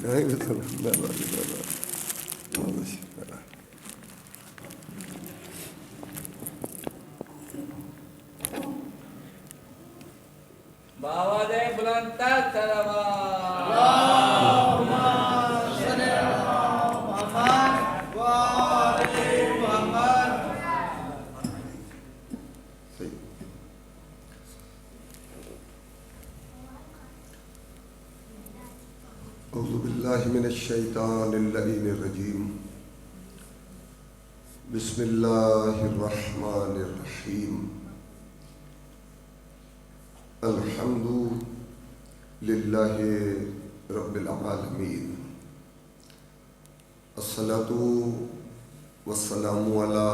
नहीं बेटा मेहरबानी मेहरबानी। बाबा दे बुलंद सलावा औज़ुबिल्लाहि मिनश्शैतानिर्रजीम। बिस्मिल्लाहिर्रहमानिर्रहीम। अल्हम्दुलिल्लाहि रब्बिल आलमीन। अस्सलातु वस्सलामु अला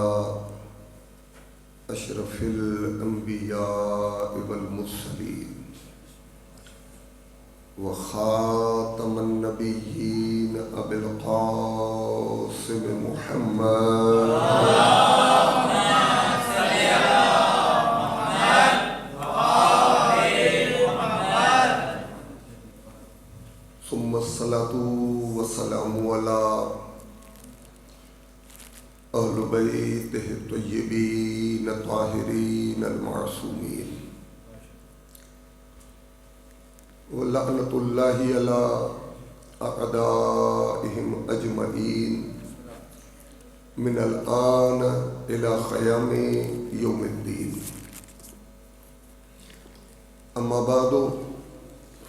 अशरफिल अंबिया वल मुरसलीन व खातमन नबिय्यीन अबिल क़ासिम मुहम्मद सुम्मा सलातु वस्सलामु अला अहले बैतिहि तय्यबीन ताहिरीन अल मासूमीन व लअनतुल्लाहि अला अअदाइहिम अजमईन मिनल आन इला क़यामि यौमिद्दीन। अम्मा बादु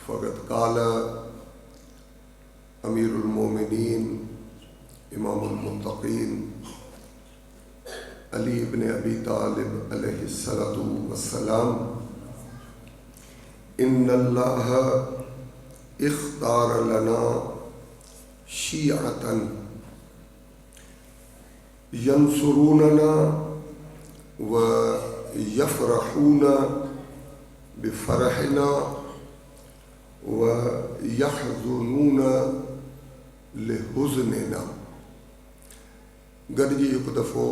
फ़क़द क़ाल अमीरुल मोमिनीन इमामुल मुत्तक़ीन अली इब्न अबी तालिब अलैहिस्सलातु वस्सलाम इन्नल्लाह इख्तार लना शिअतन यंसुरूनना व यफ़रहूना बिफ़रहिना व यहज़ुनूना लिहुज़निना। गॾिजी हिकु दफ़ो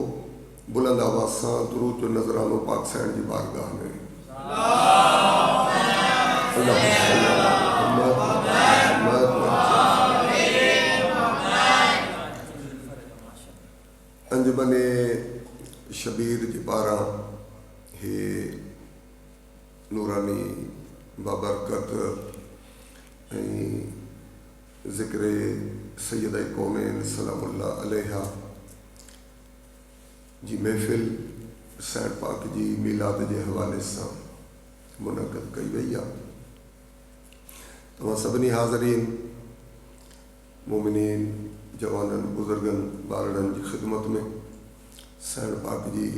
बुलंद आवाज़ सां दुरूद जो नज़रानो पाक साईं जी बारगाह में अंजमने शबीर जी पारां हे नूरानी बाबरकत ऐं ज़िक्र सैयदा कौमैन सलामुल्लाह अलैहा जी महफ़िल साईं पाक जी मीलाद जे हवाले सां मुनक़द कई वई आहे। तव्हां सभिनी हाज़रीन मोमिनीन जवाननि बुज़ुर्गनि ॿारड़नि जी ख़िदमत में साईं पाक जी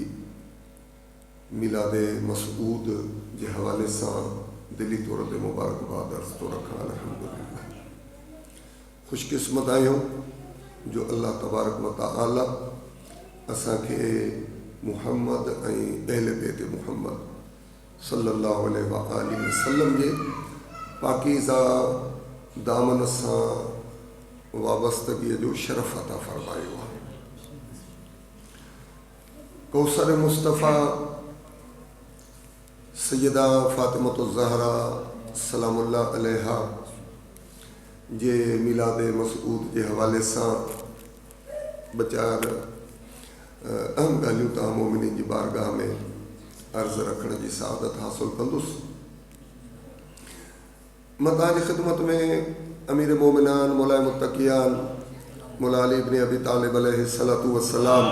मीलाद मसऊद जे हवाले सां दिली तौर ते मुबारकबाद अर्ज़ थो रखां। अल्हम्दुलिल्लाह ख़ुशकिस्मत आहियूं जो अल्लाह तबारक व तआला असांखे मुहम्मद ऐं अहले बैत मुहम्मद सल्लल्लाहु अलैहि व आलिहि वसल्लम जे पाकीज़ा दामन सां वाबस्तगीअ जो शरफ़ अता फ़रमायो आहे। कौसर मुस्तफ़ा सैयदा फ़ातिमतुज़ ज़हरा सलामुल्लाह अलैहा जे मीलाद मसऊद जे हवाले सां ॿ चार अहम ॻाल्हियूं तव्हां मोमिनीन जी बारगाह में अर्ज़ रखण जी सआदत हासिल कंदुसि। मां तव्हांजी ख़िदमत में अमीर मोमिनान मौलाए मुत्तक़ियान मौला अली इब्न अबी तालिब अलैहिस्सलातु वस्सलाम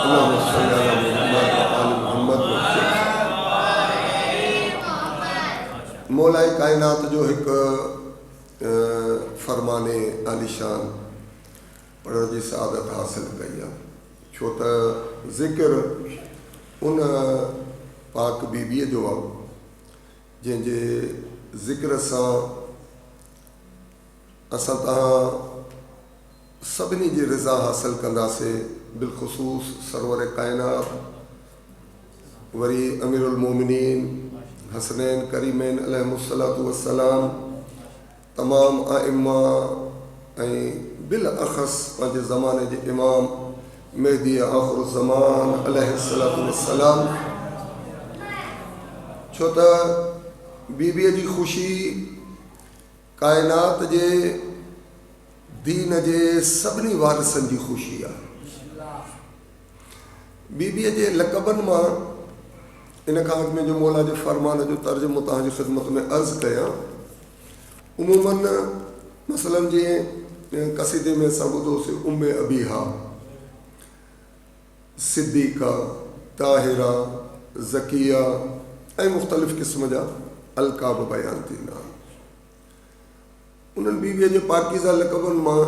अल्लाहुम्मा सल्लि अला मुहम्मद व आलि मुहम्मद मौलाए कायनात जो हिकु फरमाने आलिशान पढ़ण जी सआदत हासिल कई आहे। छो त ज़िक्र उन पाक बीबीअ जो आहे जंहिंजे ज़िक्र सां असां तव्हां सभिनी जी रिज़ा हासिल कंदासीं। बिलख़ुसूस सरवर कायनात वरी अमीरुल मोमिनीन हसनैन करीमैन अलैहिमुस्सलातु वस्सलाम तमाम आइम्मा ऐं बिलअख़स पंहिंजे ज़माने जे इमाम मेहदी आख़िरुज़्ज़मान अलैहिस्सलातु वस्सलाम। छो त बीबीअ जी ख़ुशी कायनात जे दीन जे सभिनी वारिसनि जी ख़ुशी आहे। बीबीअ जे लक़बनि मां इन खां अॻु में जो मौला जे फ़रमान जो तर्जुमो तव्हांजी ख़िदमत में अर्ज़ु कयां, उमूमन मसलन जीअं क़सीदे में असां ॿुधोसीं उम्मे अबीहा, सिद्दीक़ा, ताहिरा, ज़किया ऐं मुख़्तलिफ़ क़िस्म जा अलक़ाब बयानु थींदा। उन्हनि बीवीअ जे पाकीज़ा लक़बनि मां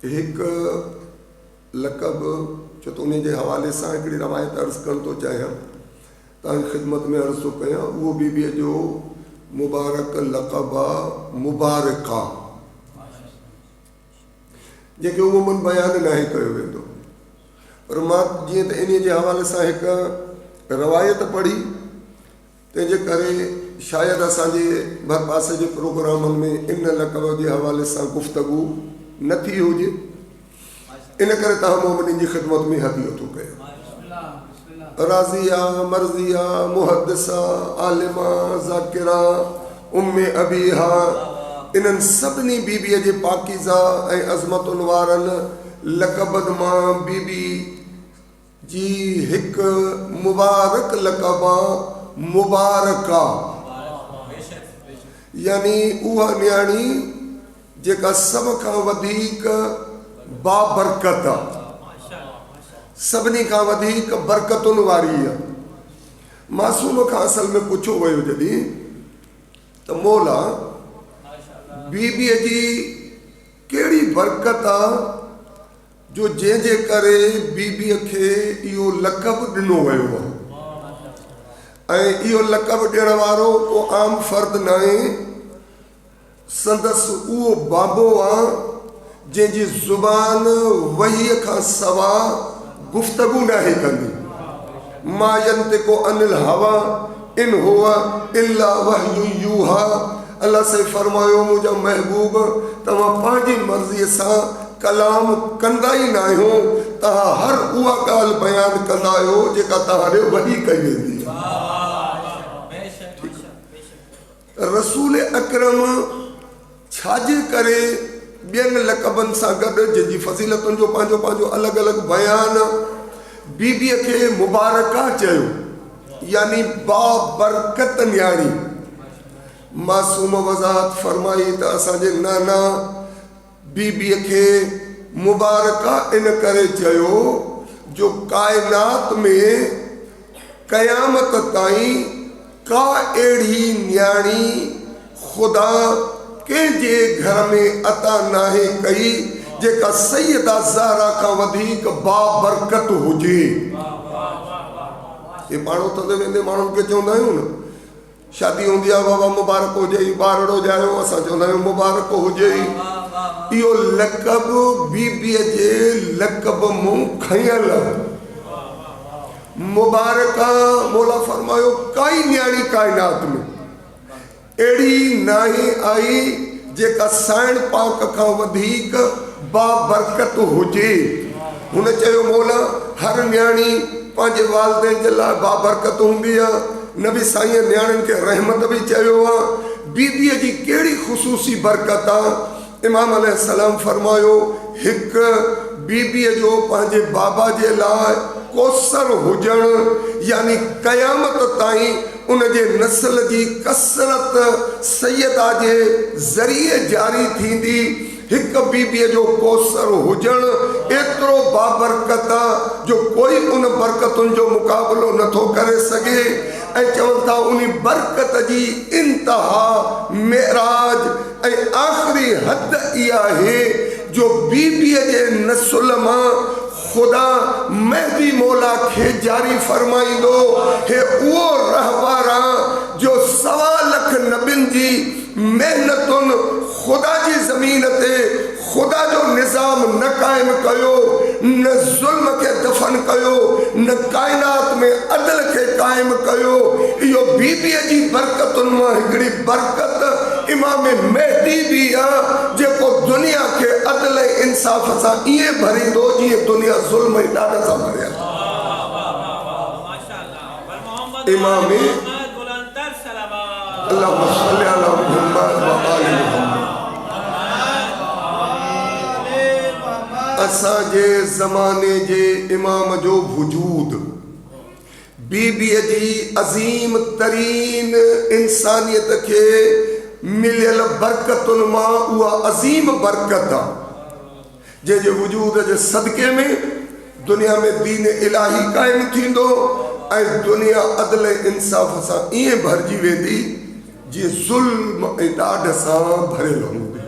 हिकु लक़ब छो त उन जे हवाले सां हिकिड़ी रवायत अर्ज़ु करणु थो चाहियां, तव्हांजी ख़िदमत में अर्ज़ु थो कयां। उहो बीबीअ जो मुबारक लक़ब आहे मुबारका, जंहिंखे उमूमन बयानु नाहे कयो वेंदो, पर मां जीअं त इन जे हवाले सां हिकु रवायत पढ़ी, तंहिंजे करे शायदि असांजे भर पासे जे प्रोग्रामनि में इन लक़ब जे हवाले सां गुफ़्तगू न थी हुजे, इन करे तव्हां मोमिननि जी ख़िदमत में हदियो थो कयां। राज़िया, मर्ज़िया, मुहद्दिसा, आलिमा, ज़ाकिरा, उम्मे अबीहा, इन्हनि सभिनी बीबीअ जे पाकीज़ा ऐं अज़मतुनि वारनि लक़बनि मां बीबी जी हिकु मुबारक लक़ब आहे मुबारका, यानी उहा न्याणी जेका सभ खां वधीक बाबरकत आहे, सभिनी खां वधीक बरकतुनि वारी आहे। मासूम खां असल में पुछो वियो जॾहिं त मौला बीबीअ जी कहिड़ी बरकत आहे जो जंहिंजे करे बीबीअ खे इहो लक़ब ॾिनो वियो आहे, ऐं इहो लक़ब ॾियण वारो को आम फ़र्द न आहे, संदसि उहो बाबो आहे जंहिंजी ज़ुबान वहीअ खां सवा गुफ़्तगू नाहे कंदी। मा यंतिकु अनिल हवा इन हुवा इल्ला वहयु यूहा। अल्लाह से फरमायो मुंहिंजा महबूब तव्हां पंहिंजी मर्ज़ीअ सां कलाम कंदा ई न आहियो, तव्हां हर उहा ॻाल्हि बयानु कंदा आहियो जेका तव्हां ॾे वही कई वेंदी आहे। रसूल अकरम छाजे करे ॿियनि लक़बनि सां गॾु जंहिंजी फ़ज़ीलतुनि जो पंहिंजो पंहिंजो अलॻि अलॻि बयानु बीबीअ खे मुबारका चयो, यानी बाबरकत न्याणी। मासूम वज़ाहत फ़रमाई त असांजे नाना बीबीअ खे मुबारका इन करे चयो जो काइनात में क़यामत ताईं का अहिड़ी न्याणी ख़ुदा कंहिंजे घर में अता नाहे कई जेका सैयदा ज़हरा खां वधीक बाबरकत हुजे। ये माण्हू थदे वेंदे माण्हुनि खे चवंदा आहियूं न, शादी हूंदी आहे बाबा मुबारक हुजे, ॿारड़ो ॼायो, असां चवंदा आहियूं मुबारक हुजे। इहो लक़ब बीबीअ जे लक़ब मूं खयल मुबारका। मौला फरमायो काई न्याणी काइनात में अहिड़ी नाहे आई जेका साइण पाक खां वधीक बाबरकत हुजे। हुन चयो मौला हर न्याणी पंहिंजे वालिदैन जे लाइ बाबरकत हूंदी आहे, नबी साईं न्याणियुनि खे रहमत बि चयो आहे। बीबीअ जी कहिड़ी ख़ुसूसी बरकत आहे? इमाम अलैहिस्सलाम फरमायो हिकु बीबीअ जो पंहिंजे बाबा जे लाइ कोसर हुजणु, यानी क़यामत ताईं उनजे नस्ल जी कसरत सैयदा जे ज़रिए जारी थींदी। हिकु बीबीअ जो कोसर हुजणु एतिरो बाबरकत आहे जो कोई उन बरकतुनि जो मुक़ाबिलो नथो करे सघे। ऐं चवनि था उन बरकत जी इंतहा मेराज ऐं आख़िरी हद इहा आहे जो बीबीअ जे नस्ल मां ख़ुदा महदी मौला खे जारी फरमाईंदो। हे उहो रहबर आहे जो 1.25 लाख नबियुनि जी महिनतुनि ख़ुदा जी ज़मीन ते ख़ुदा जो निज़ाम न क़ाइमु कयो, न ज़ुल्म खे दफ़न कयो, न काइनात में अदल खे क़ाइमु कयो। इहो बीबीअ जी बरकतुनि मां हिकिड़ी बरकत इमाम महदी बि आहे जेको दुनिया खे अदल ऐं इंसाफ़ सां ईअं भरींदो जीअं दुनिया ज़ुल्म ऐं ॾाढा सां भरियल। इमाम अल्लाहुम्मा सल्ली अला मुहम्मद व आलि मुहम्मद। असांजे ज़माने जे इमाम जो वजूद बीबीअ जी अज़ीम तरीन इंसानियत खे मिलियल बरकतुनि मां उहा अज़ीम बरकत आहे जंहिंजे वजूद जे सदके में दुनिया में दीन इलाही क़ाइमु थींदो ऐं दुनिया अदल इंसाफ़ सां ईअं भरिजी वेंदी जीअं ज़ुल्म ऐं ॾाढ सां भरियल हूंदी।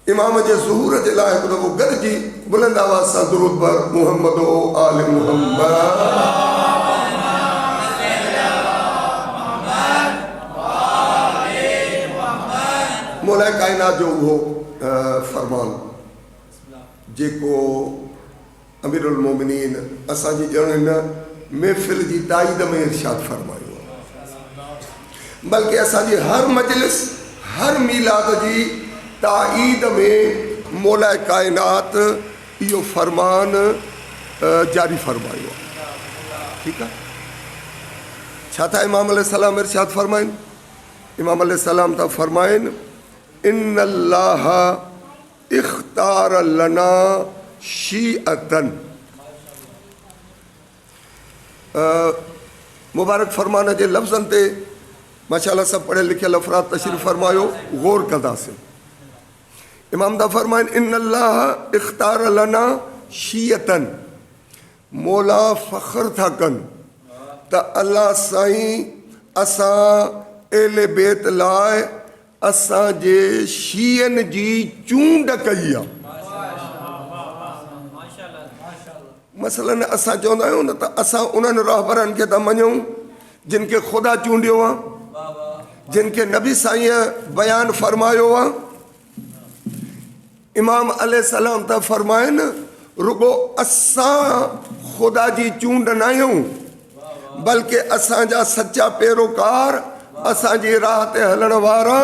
इमाम जे ज़ुहूर जे लाइ हिकु दफ़ो गॾिजी बुलंद आवाज़ सां दुरूद पर मुहम्मद आल मुहम्मद। मौला काइनात जो उहो फरमान जेको अमीरुल मोमिनीन असांजी ॼण हिन महफ़िल जी ताईद में इरशाद फरमायो बल्कि असांजी हर मजलिस हर मीलाद जी ताईद में मौला काइनात इहो फरमान जारी फरमायो। ठीकु आहे। छा था इमाम अलैहिस्सलाम इरशाद फरमाइनि? इमाम अलैहिस्सलाम था फरमाइनि इन्नल्लाह इख्तार लना शीअतन। मुबारक फरमान जे लफ़्ज़नि ते माशाअल्लाह सब पढ़ियल लिखियल अफ़राद तशरीफ़ फरमायो, गौर कंदासीं। इमाम दा फरमाइनि इन्नल्लाह इख्तार लना शीअतन। मौला फ़ख्र था कनि त अल्लाह साईं असां एले बेत लाइ असांजे शीअनि जी चूंड कई आहे। मसलन असां चवंदा आहियूं न त असां उन्हनि रहबरनि खे था मञूं जिन खे ख़ुदा चूंडियो आहे, जिन खे नबी साईं बयानु फरमायो आहे। इमाम अलैहिस्सलाम था फरमाइनि रुगो असां ख़ुदा जी चूंड न आहियूं बल्कि असांजा सचा पैरोकार, असांजी राह ते हलण वारा,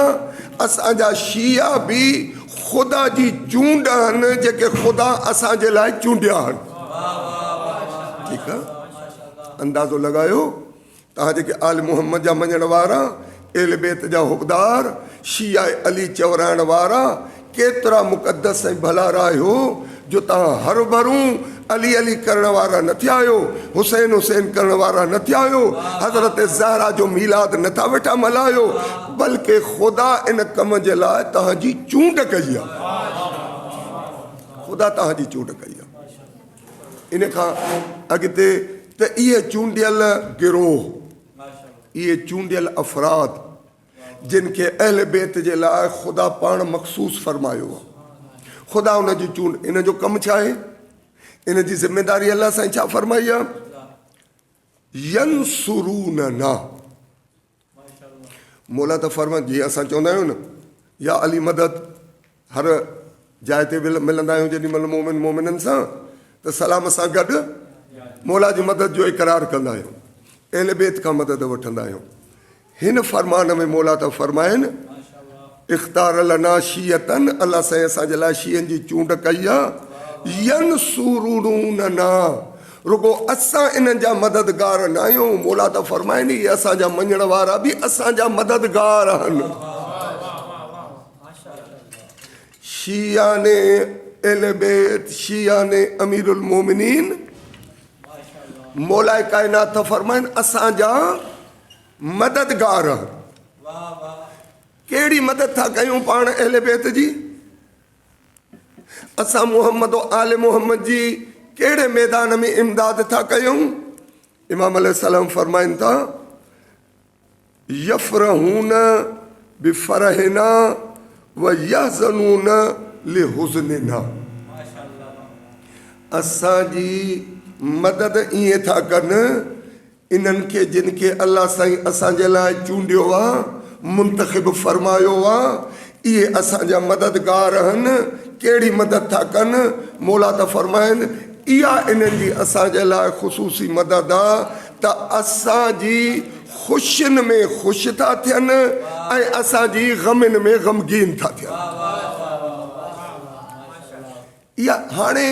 असांजा शिया बि ख़ुदा जी चूंड आहिनि जेके ख़ुदा असांजे लाइ चूंडिया आहिनि। ठीकु आहे। अंदाज़ो लॻायो तव्हां जेके आल मुहम्मद जा मञण वारा, एल बेत जा हुकदार, शिया अली चवराइण वारा केतिरा मुक़दस ऐं भला रहियो जो तव्हां हर भरूं अली अली करण वारा न थिया आहियो, हुसैन हुसैन करण वारा न थिया आहियो, हज़रत ज़हरा जो मीलाद नथा वेठा मल्हायो बल्कि ख़ुदा इन कम जे लाइ तव्हांजी चूंड कई आहे। ख़ुदा तव्हांजी चूंड कई आहे। इन खां अॻिते त इहे चूंडियल गिरोह, इहे चूंडियल अफ़राद जिन खे अहल बेत जे लाइ ख़ुदा पाण मख़सूस फरमायो आहे, ख़ुदा उन जी चूंड, इन जो कमु छा आहे? इन जी ज़िमेदारी अल्लाह साईं छा फरमाई आहे? यंसुरूनना। मौला त फरमाइनि जीअं असां चवंदा आहियूं न या अली मदद, हर जाइ ते मिलंदा आहियूं जेॾी महिल मोमिन मोमिननि सां त सलाम सां गॾु मौला जी मदद जो इक़रार कंदा आहियूं, अहल बेत खां मदद वठंदा आहियूं। हिन फरमान में मौला त फरमाइनि इख्तार लना शीअतन, अल्लाह साईं असांजे लाइ शीअनि जी चूंड कई आहे। यंसुरूनना, रुगो असां इन्हनि जा मददगार न आहियूं, मौला त फरमाइनि इहे असांजा मञण वारा बि असांजा मददगार आहिनि। शिया ने अहल बेत, शिया ने अमीरुल मोमिनीन, मौला काइनात त फरमाइनि असांजा मददगार आहिनि। कहिड़ी मदद था कयूं पाण अहल बेत जी? असां मुहम्मद आल मुहम्मद जी कहिड़े मैदान में इमदाद था कयूं? इमाम अलैहिस्सलाम फरमाइनि था यफ़रहून बिफ़रहिना व यहज़नून लिहुज़निना। असांजी मदद ईअं था कनि इन्हनि खे जिन खे अल्लाह साईं असांजे लाइ चूंडियो आहे, मुंतख़िब फरमायो आहे, इहे असांजा मददगार आहिनि। कहिड़ी मदद था कनि? मौला त फरमाइनि इहा इन्हनि जी असांजे लाइ ख़ुसूसी मदद आहे त असांजी ख़ुशियुनि में ख़ुशि था थियनि ऐं असांजी ग़मनि में ग़मगीन था थियनि। इहा हाणे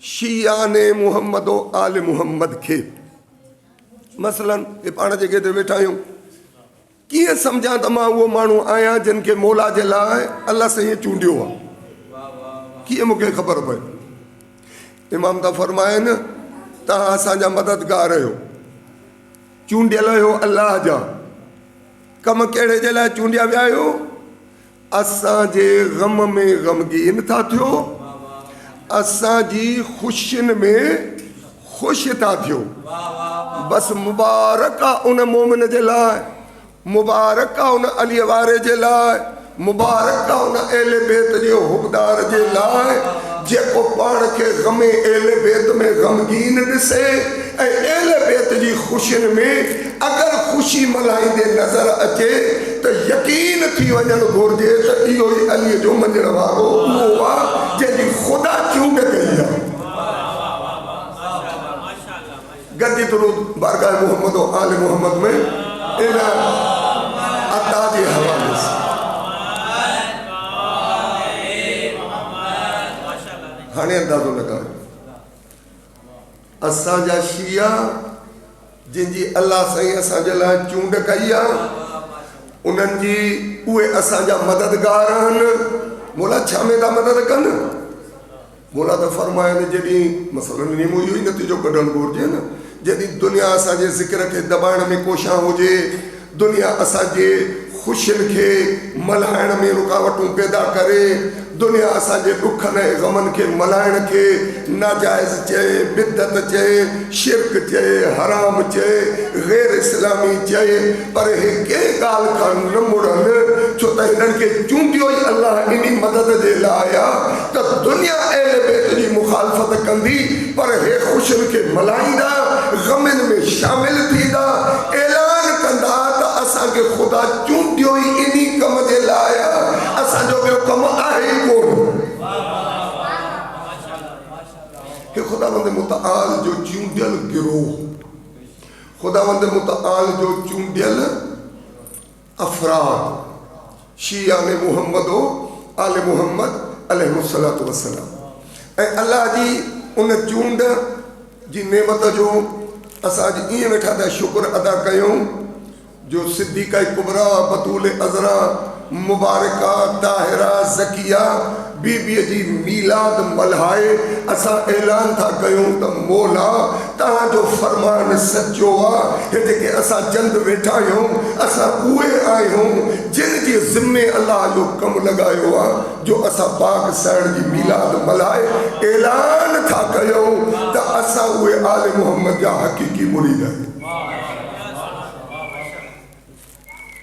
शिया ने मुहम्मद आल मुहम्मद खे मसलन हे पाण जेके हिते वेठा आहियूं कीअं सम्झां त मां उहो माण्हू आहियां जिन खे मौला जे लाइ अल्लाह साईं चूंडियो आहे। कीअं मूंखे ख़बर पए? इमाम था फरमाइनि तव्हां असांजा मददगार आहियो, चूंडियल आहियो अलाह जा। कम कहिड़े जे लाइ चूंडिया विया आहियो? असांजे ग़म में ग़मगीन था थियो, असांजी ख़ुशियुनि में ख़ुशि था थियो। बसि मुबारक आहे उन मोमिन जे लाइ, मुबारक आहे उन अली वारे जे लाइ, मुबारक आहे उन अहले बैत जे हुबदार जे लाइ जेको पाण खे ग़मे अहले बैत में ग़मगीन ॾिसे ऐं अहले बैत जी ख़ुशियुनि में अगरि ख़ुशी मल्हाईंदे नज़र अचे त यकीन थी वञणु घुरिजे त इहो ई अलीअ जो मञण वारो उहो आहे जंहिंजी ख़ुदा चूंड कई आहे। गद्दी दुरूद बारगाह मोहम्मद और आले मोहम्मद में इन अता जे हवाले से हाणे अंदाज़ो लॻायो, असांजा शिया जिनजी अल्लाह साईं असांजे लाइ चूंड कई आहे, उन्हनि जी उहे असांजा मददगार आहिनि। मोला छा में था मदद कनि? मोला त फरमाइनि जॾहिं मसलन नीमो इहो ई नतीजो कढणु घुरिजे न, जॾहिं दुनिया असांजे ज़िक्र खे दॿाइण में कोशिशि हुजे, दुनिया असांजे ख़ुशियुनि खे मल्हाइण में रुकावटूं पैदा करे, दुनिया असांजे ॾुखनि ऐं ग़मनि खे मल्हाइण खे नाजाइज़ चए, बिदत चए, शिरक चए, हराम चए, ग़ैर इस्लामी चए, पर हे कंहिं ॻाल्हि खां न मुड़नि, छो त हिननि खे चूंडियो ई अलाह इन मदद जे लाइ आहे त दुनिया अहले बैत जी मुखालफ़त कंदी, पर हे ख़ुशियुनि खे मल्हाईंदा, ग़मनि में शामिल थींदा, ऐलान कंदा त असांखे ख़ुदा चूंडियो ई इन कम जे लाइ आहे, असांजो ॿियो कमु आहे ई कोन। हे ख़ुदावंद मुतआल जो चूंडियल गिरोह, ख़ुदावंद मुतआल जो चूंडियल अफ़राद, शियाने मोहम्मद आले मोहम्मद अलैहिस्सलातु वस्सलाम, ऐं अल्लाह जी उन चूंड जी नेमत जो असां अॼु ईअं वेठा था शुक्र अदा कयूं जो सिद्दीक़ा कुबरा, बतूल अज़रा, मुबारका, ताहिरा, ज़किया बीबीअ जी मीलाद मल्हाए असां ऐलान था कयूं त मौला तव्हांजो फरमान सचो आहे। हे जेके असां चंद वेठा आहियूं असां उहे आहियूं जिन जे ज़िम्मे अलाह जो कमु लॻायो आहे जो असां पाक साइण जी मीलाद मल्हाए ऐलान था कयूं त असां उहे आले मोहम्मद जा हक़ीक़ी मुरीद आहियूं।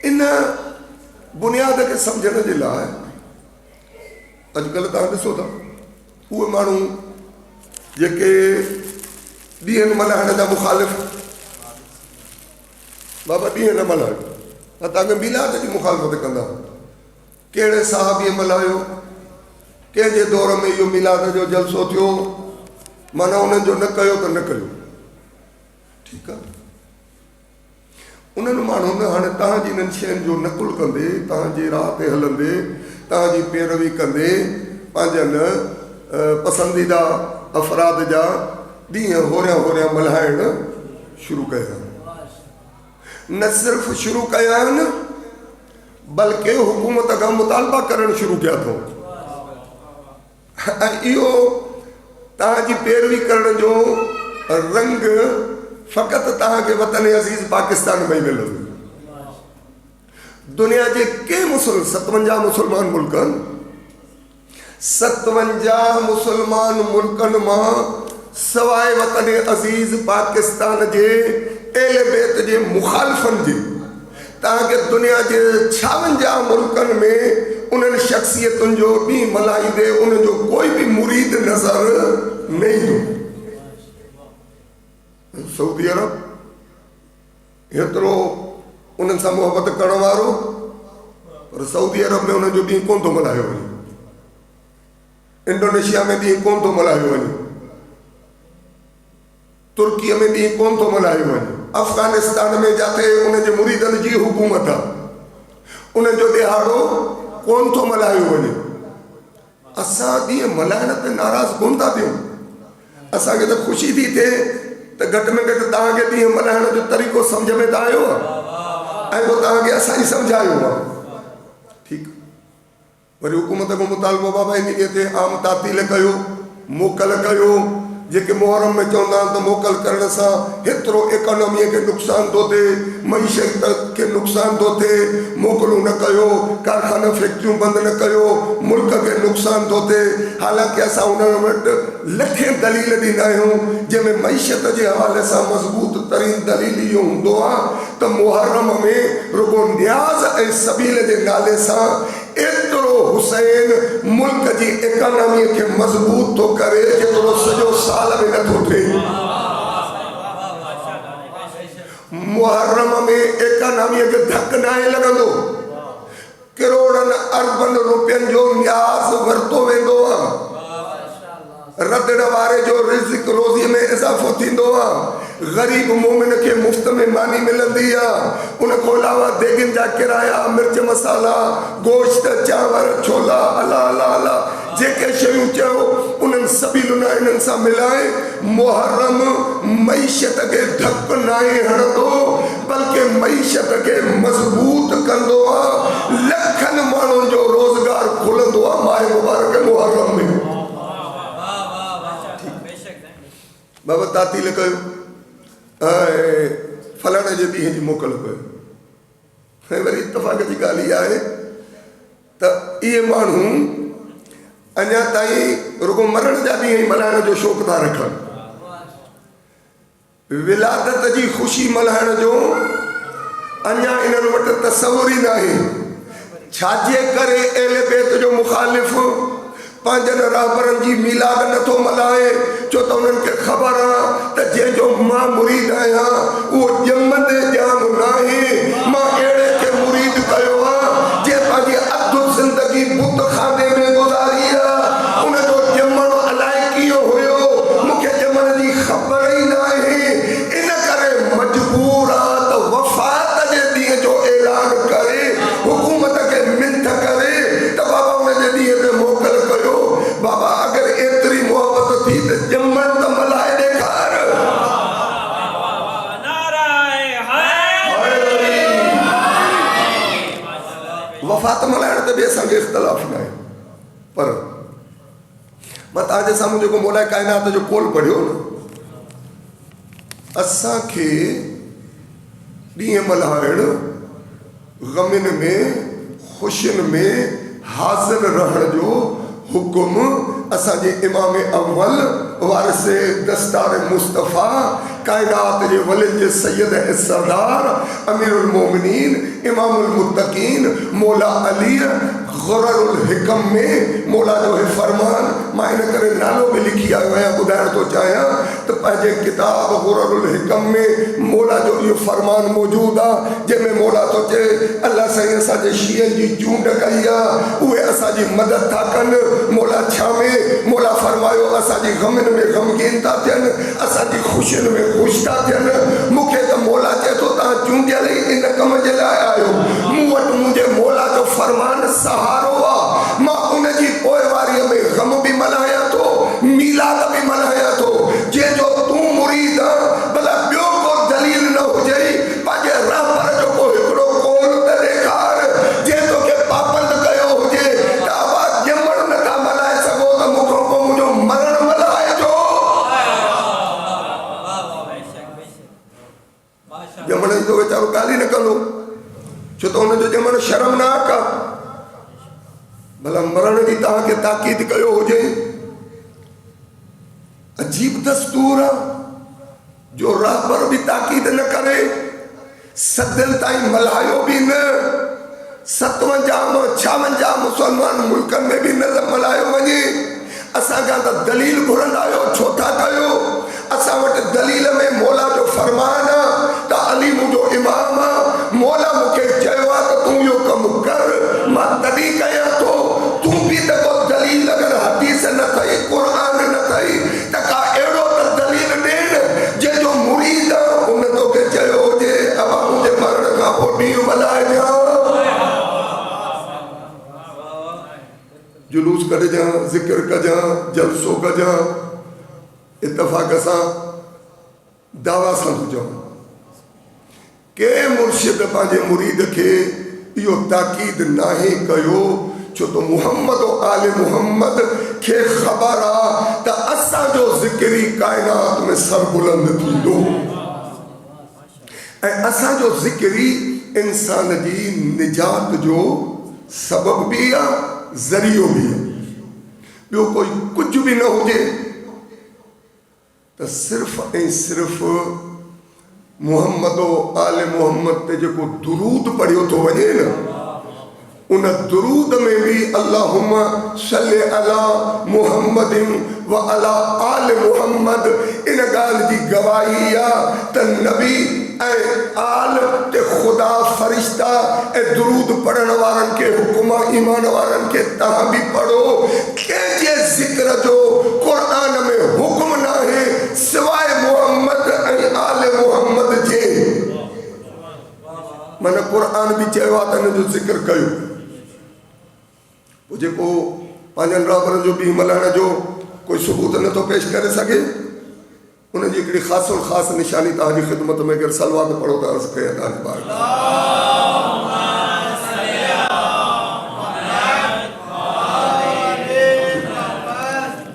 इन बुनियाद खे सम्झण जे लाइ अॼुकल्ह तव्हां ॾिसो था उहे माण्हू जेके ॾींहंनि मल्हाइण जा मुखालिफ़, बाबा ॾींहं न मल्हायो, तव्हांखे मीलाद जी मुखालिफ़त कंदा। कहिड़े साहबीअ मल्हायो, कंहिंजे दौर में इहो मीलाद जो जलसो थियो, माना उन्हनि जो न कयो त न कयो, ठीकु आहे। उन्हनि माण्हुनि हाणे तव्हांजी इन्हनि शयुनि जो नकुल कंदे, तव्हांजे राह ते हलंदे, तव्हांजी पैरवी कंदे पंहिंजनि पसंदीदा अफ़राद जा ॾींहं होरियां होरियां मल्हाइण शुरू कया आहिनि। न सिर्फ़ु शुरू कया आहिनि बल्कि हुकूमत खां मुतालबा करणु शुरू कया अथऊं, ऐं इहो तव्हांजी पैरवी करण जो रंग फ़क़ति तव्हांखे वतन अज़ीज़ पाकिस्तान में ई मिलंदो। दुनिया जे कंहिं 57 मुस्लमान मुल्क आहिनि, 57 मुस्लमान मुल्कनि मां सवाइ वतन अज़ीज़ पाकिस्तान जे अहले बैत जे मुखालिफ़नि जे तव्हांखे दुनिया जे 56 मुल्कनि में उन्हनि शख़्सियतुनि जो ॾींहुं मल्हाईंदे उनजो कोई बि मुरीद नज़र न ईंदो। सऊदी अरब हेतिरो उन्हनि सां मुहबत करण वारो, पर सऊदी अरब में उन्हनि जो ॾींहुं कोन थो मल्हायो वञे, इंडोनेशिया में ॾींहुं कोन थो मल्हायो वञे, तुर्कीअ में ॾींहुं कोन थो मल्हायो वञे, अफ़गानिस्तान में जिते उनजे मुरीदनि जी हुकूमत आहे उन्हनि जो ॾिहाड़ो कोन थो मल्हायो वञे। असां ॾींहुं मल्हाइण ते नाराज़ कोन था थियूं, असांखे त ख़ुशी थी थिए त घटि में घटि तव्हांखे ॾींहुं मल्हाइण जो तरीक़ो सम्झ में त आयो आहे ऐं पोइ तव्हांखे असां ई सम्झायो आहे, ठीकु। वरी हुकूमत को मुतालबो बाबा इन ते आम तातील कयो मोकल कयो जेके मुहर्रम में चवंदा आहिनि त मोकल करण सां हेतिरो इकोनॉमीअ खे नुक़सानु थो थिए मईशत खे नुक़सानु थो थिए मोकलूं न कयो कारखाना फैक्ट्रियूं बंदि न कयो मुल्क खे नुक़सानु थो थिए हालांकि असां उन्हनि वटि लखे दलील ॾींदा आहियूं जंहिंमें मईशत जे हवाले सां मज़बूत तरीन दलील इहो हूंदो आहे त मुहर्रम में रुगो न्याज़ ऐं सबील जे नाले सां एतिरो हुसैन मुल्क जी इकोनॉमीअ खे मज़बूत थो करे जेतिरो सॼो साल में नथो थिए। मुहर्रम में इकोनॉमीअ खे धक न आहे लॻंदो करोड़नि अरबनि रुपयनि जो न्याज़ वरितो वेंदो आहे रदड़ वारे जो रिज़्क रोज़ीअ में इज़ाफ़ो थींदो आहे ग़रीब मोमिन खे मुफ़्त में मानी मिलंदी आहे उन खां अलावा देगिन जा किराया मिर्च मसाला गोश्त चांवर छोला अला अला अला जेके शयूं चयो उन्हनि सभीलुनि इन्हनि सां मिलाए मुहर्रम मईशत खे धक न आहे हणंदो बल्कि मईशत खे मज़बूत कंदो आहे लखनि माण्हुनि जो रोज़गार खुलंदो आहे माह मुबारक मुहर्रम में। बाबा तातील कयो फलाणे जे ॾींहं जी मोकल कयो ऐं वरी इतफ़ाक़ जी ॻाल्हि इहा आहे त इहे माण्हू अञा ताईं रुगो मरण जा ॾींहं ई मल्हाइण जो शौक़ु था रखनि विलादत जी ख़ुशी मल्हाइण जो अञा इन्हनि वटि तसवुर ई न आहे छाजे करे एले बैत जो मुखालिफ़ पंहिंजनि रहबरनि जी मीलाद नथो मल्हाए छो त उन्हनि खे ख़बर आहे त जंहिंजो मां मुरीद आहियां उहो ॼमंदे ॼाम न आहे मां अहिड़े खे मुरीद कयो आहे जंहिं पंहिंजी अधु ज़िंदगी बुत खाने में गुज़ारी आहे उनजो ॼमण अलाए कीअं हुयो मूंखे ॼमण जी ख़बर ई न आहे इन करे मजबूर आहे त वफ़ात जे ॾींहं जो ऐलान करे हुकूमत खे मिंथ करे त बाबा उनजे ॾींहं ते मोकल कयो बाबा अगर एतरी मोहब्बत थी तो जम्मन तो मलाए देखार वफात मलाइण ते बि असांखे इख़्तिलाफ़ न आहे पर मां तव्हांजे साम्हूं जेको मौला काइनात जो कोल पढ़ियो न असांखे ॾींहं मल्हाइण ग़मिन में ख़ुशियुनि में हाज़िर रहण जो हुकुम असांजे इमाम अव्वल वारिसे दस्तार मुस्तफ़ा कायनात जे वलिन जे सैयद ऐं सरदार अमीरुल मोमिनीन इमामुल मुत्तकीन मौला अली ग़ुररुल हिकम में मौला जो है फरमान मां इन करे नालो बि लिखी आयो आहियां ॿुधाइण थो चाहियां त पंहिंजे किताब ग़ुररुल हिकम में मौला जो इहो फरमान मौजूदु आहे जंहिंमें मौला थो चए अल्लाह साईं असांजे शीअनि जी चूंड कई आहे उहे असांजी मदद था कनि मौला छा में मौला फरमायो असांजी ग़मिन में ग़मगीन था थियनि असांजी ख़ुशियुनि में ख़ुशि था थियनि मूंखे त मौला चए थो तव्हां चूंडियल ई इन कम जे लाइ आहियो मूं वटि मुंहिंजे मौला जो फरमान सहारो आहे मां उनजी पोइवारीअ में ग़म बि मल्हायां थो मीलाद बि मल्हायां थो जंहिंजो तूं मुरीद आहे भला ॿियो को दलील न हुजे पंहिंजे रहबर जो को हिकिड़ो कौल त ॾेखार जंहिं तोखे पाबंद कयो हुजे त आवाज़ ॼमण नथा मल्हाए सघो त मूंखां पोइ मुंहिंजो मरण मल्हाइजो ॼमण जी तो वीचारो ॻाल्हि ई न कंदो छो त हुनजो ॼमण शर्मनाक आहे भला मरण जी तव्हांखे ताक़ीद कयो हुजे अजीब दस्तूर आहे जो रहबर भी ताकीद न करे सदिल ताईं मल्हायो भी न 57-56 मुसलमान मुल्कनि में भी न मल्हायो वञे असांखां त दलील घुरंदा आहियो छो था कयो असां वटि दलील में मौला जो फरमान आहे त अली मुंहिंजो इमाम आहे मौला मूंखे चयो आहे त तूं इहो कमु कर मां तॾहिं कयां थो तूं बि त को दलील अगरि हदीस न अथई क़ुर न अथई त का अहिड़ो त दलील ॾियनि जंहिंजो मुरीद आहे उन तोखे चयो हुजे अवा मुंहिंजे मरण खां पोइ ॾींहुं मल्हाइजां जुलूस कढजां ज़िक्र कजां जलसो कजां इतफ़ाक़ सां दावा सां थो चवां के मुर्शिद पंहिंजे मुरीद खे इहो ताक़ीद नाहे कयो छो तो मुहम्मद और आले मुहम्मद के खबर आ त असा जो ज़िक्री कायनात में सरबुलंद थींदो ऐं असा जो ज़िक्री इंसान जी निजात जो सबब भी आ ज़रियो भी आ ॿियो कोई कुछ भी न हुजे त सिर्फ़ ऐं सिर्फ़ मुहम्मद आले मुहम्मद ते जेको दुरूद पढ़ियो थो वञे न उन दुरूद में भी अल्लाहुम्मा सल्ले अला मुहम्मदिन व अला आले मुहम्मद इन ॻाल्हि जी गवाही आ त नबी ऐं आल ते ख़ुदा फ़रिश्ता ऐं दुरूद पढ़ण वारनि खे हुकुम ईमान वारनि खे तव्हां बि पढ़ो कंहिंजे ज़िक्र जो क़ुरान में हुकुम न आहे सवाइ मुहम्मद ऐं आले मुहम्मद जे माना क़ुरान बि चयो आहे त हिन जो ज़िक्र कयो जेको पंहिंजनि रहिबरनि जो ॾींहुं मल्हाइण जो कोई सबूत नथो पेश करे सघे उनजी हिकिड़ी ख़ासि और ख़ासि निशानी तव्हांजी ख़िदमत में अगरि सलवात पढ़ो त अर्ज़ु कयां तव्हांजे ॿार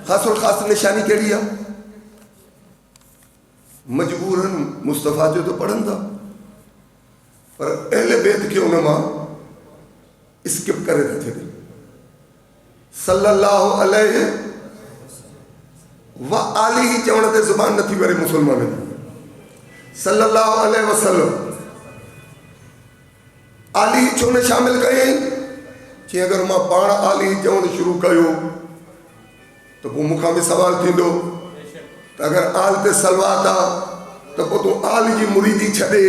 ख़ासि और ख़ासि निशानी कहिड़ी आहे मजबूरन मुस्तफ़ा जो तो पढ़नि था पर अहले बैत खे उन मां स्किप करे था छॾनि सल्लल्लाहु अलैहि व आलिही चवण ते ज़ुबान नथी वरे मुसलमाननि जी सल्लल्लाहु अलैहि वसल्लम आलिही छो न शामिल कयईं चई अगरि मां पाण आलिही चवणु शुरू कयो त पोइ मूंखां बि सवाल थींदो त अगरि आल ते सलवात आहे त पोइ तूं आल जी मुरीदी छॾे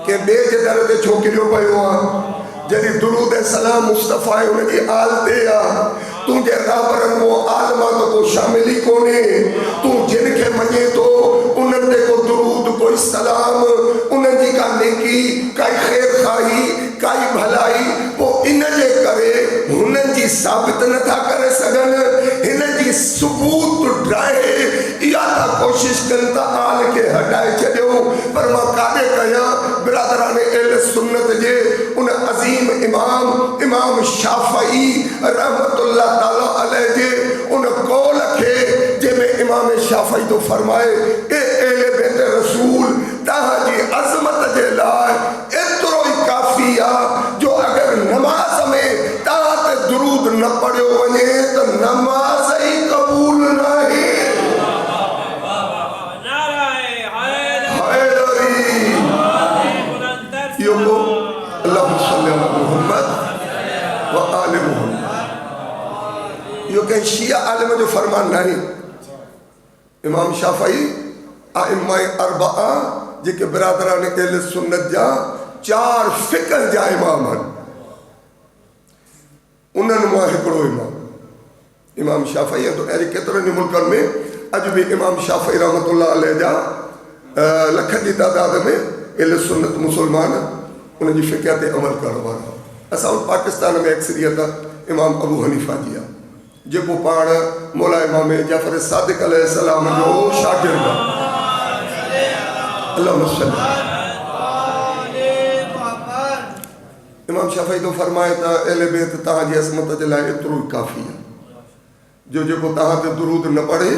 कंहिं ॿिए जे दर ते छो किरियो पियो आहे जॾहिं दुरूद ऐं सलाम मुस्तफ़ा हुनजी आल ते आहे तुंहिंजे रहबरनि वो आल मां त को शामिल ई कोन्हे तूं जिन खे मञे थो उन्हनि ते को दुरूद कोई सलाम उन्हनि जी का नेकी काई ख़ैर खाई काई भलाई पोइ इन जे करे हुननि जी साबित नथा करे सघनि हिन जी सबूत ड्राहे इहा था कोशिश कनि त आल खे हटाए छॾियो पर मां काॾे कयां बिरादराने अहले सुन्नत जे उन अज़ीम इमाम शाफ़ई रहमतुल्लाह ताला अलैह जे उन कौल खे जंहिंमें इमाम शाफ़ई तो फरमाए ए अहले बैत रसूल तव्हांजी अज़मत जे लाइ एतिरो ई काफ़ी आहे जो अगरि नमाज़ में तव्हां ते दुरूद न पढ़ियो वञे त नमाज़ ई क़बूल न आहे यो कहीं शिया आलिम जो फरमान नहीं इमाम शाफ़ई आइम्मा अरबआ जेके बिरादरान अहले सुन्नत जा 4 फ़िक़्ह जा इमाम आहिनि उन्हनि मां हिकिड़ो इमाम शाफ़ई तो अहिड़े केतिरनि मुल्कनि में अॼु बि इमाम शाफ़ई रहमतुल्लाह अलैह जा लखनि जी तादाद में अहले सुन्नत मुसलमान उनजी फ़िक़्ह ते अमल करण वारा असां पाकिस्तान में अक्सरियत इमाम अबू हनीफ़ा जी आहे जेको पाण मौला इमाम जाफ़र सादिक़ अलैहिस्सलाम जो शागिर्द आहे इमाम शाफ़ई तो फरमाए त अहले बैत तव्हांजी अज़मत जे लाइ एतिरो ई काफ़ी आहे जो जेको तव्हां ते दुरूद न पढ़े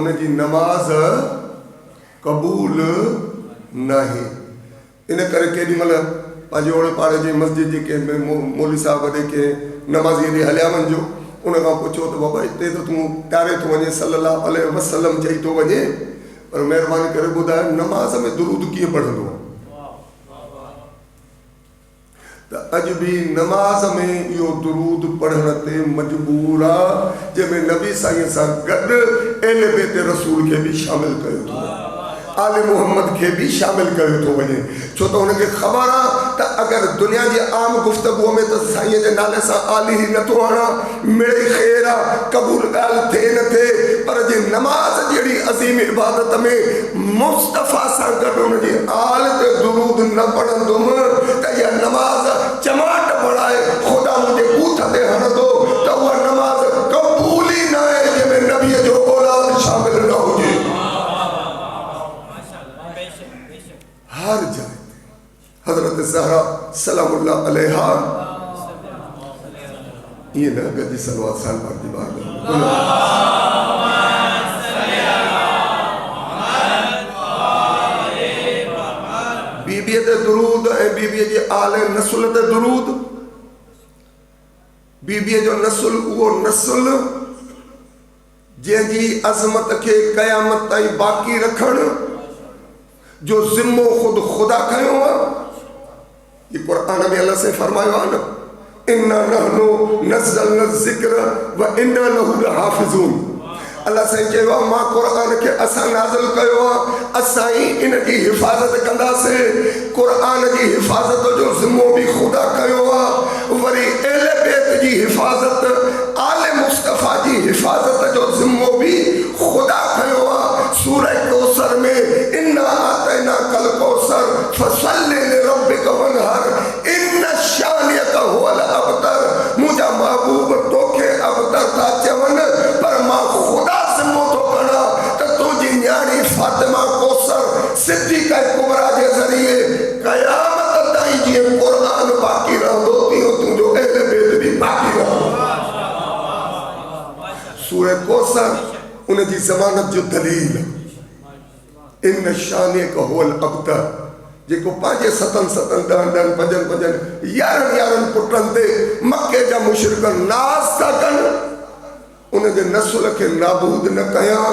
उनजी नमाज़ क़बूल न आहे इन करे केॾी महिल पंहिंजे ओड़े पाड़े जी मस्जिद जी कंहिं मौलवी साहिब ॾे कंहिं नमाज़ी ॾे हलिया वञिजो उन खां पुछो त बाबा हिते त तूं टारे थो वञे सल्लल्लाहु अलैहि वसल्लम चई थो वञे पर महिरबानी करे ॿुधाए नमाज़ में दुरूद कीअं पढ़ंदो आहे त अॼु बि नमाज़ में इहो दुरूद पढ़ण ते मजबूर आहे जंहिंमें नबी साईं सां गॾु अहले बैत रसूल खे बि शामिल कयो थो आले मुहम्मद के भी शामिल कयो थो वञे छो त हुनखे ख़बर आहे त अगरि दुनिया जी आम गुफ़्तगूअ में त साईं जे नाले सां आली ई नथो आणा मिड़ई ख़ैर आहे क़बूल ॻाल्हि थिए न थिए पर जे नमाज़ जहिड़ी अज़ीम इबादत में मुस्तफ़ा सां गॾु हुनजी आल ते दुरूद न पढ़ंदुमि त इहा नमाज़ चमाट पढ़ाए ख़ुदा मुंहिंजे बूथ ते हणंदो त उहा नमाज़ क़बूल ई न आहे जंहिंमें नबीअ जो औलाद शामिल न हुजे हर जगह हजरत ज़हरा सलामुल्लाह अलैहा ये ना गज सलवात साल पर दीवार बीबी ते दुरूद ऐं बीबी जे आले नस्ल ते दुरूद। बीबी जो नस्ल वो नस्ल जंहिंजी अज़मत खे क़यामत ताईं बाक़ी रखण जो ज़िम्मो ख़ुद खुदा खयो आहे। ये क़ुरान में अल्लाह से फरमायो आहे न, इन्ना नहनु नज़्ज़लना ज़िक्र व इन्ना लहू लहाफ़िज़ून। अल्लाह साईं चयो आहे मां क़ुरान खे असां नाज़िल कयो आहे, असां ई इन जी हिफ़ाज़त कंदासीं। क़ुरान जी हिफ़ाज़त जो ज़िम्मो बि ख़ुदा कयो आहे। वरी अहले बैत जी हिफ़ाज़त, आले मुस्तफ़ा जी हिफ़ाज़त जो ज़िम्मो बि ख़ुदा खयो आहे। सूरह कौसर में इन्ना आतैना कल कौसर फसल्लि लिरब्बिक वनहर इन्न शानियक हुवल अबतर। मुंहिंजा महबूब तोखे अबतर था चवनि, पर मां ख़ुदा ज़िम्मो थो खणां त तुंहिंजी न्याणी फातिमा कौसर सिद्दीक़ कुबरा जे ज़रिए क़यामत ताईं जीअं क़ुरान बाक़ी रहंदो तीअं तुंहिंजो अहले बैत बि बाक़ी रहंदो। सूरह कौसर उन जी ज़मानत जो दलील। इन शानियक हुवल अबतर, जेको पंहिंजे सतन सतन ॾहनि ॾहनि पंजनि पंजनि यारहनि यारहनि पुटनि ते मके जा मुशरिक नाज़ था कनि, उन जे नस्ल खे नाबूद न कयां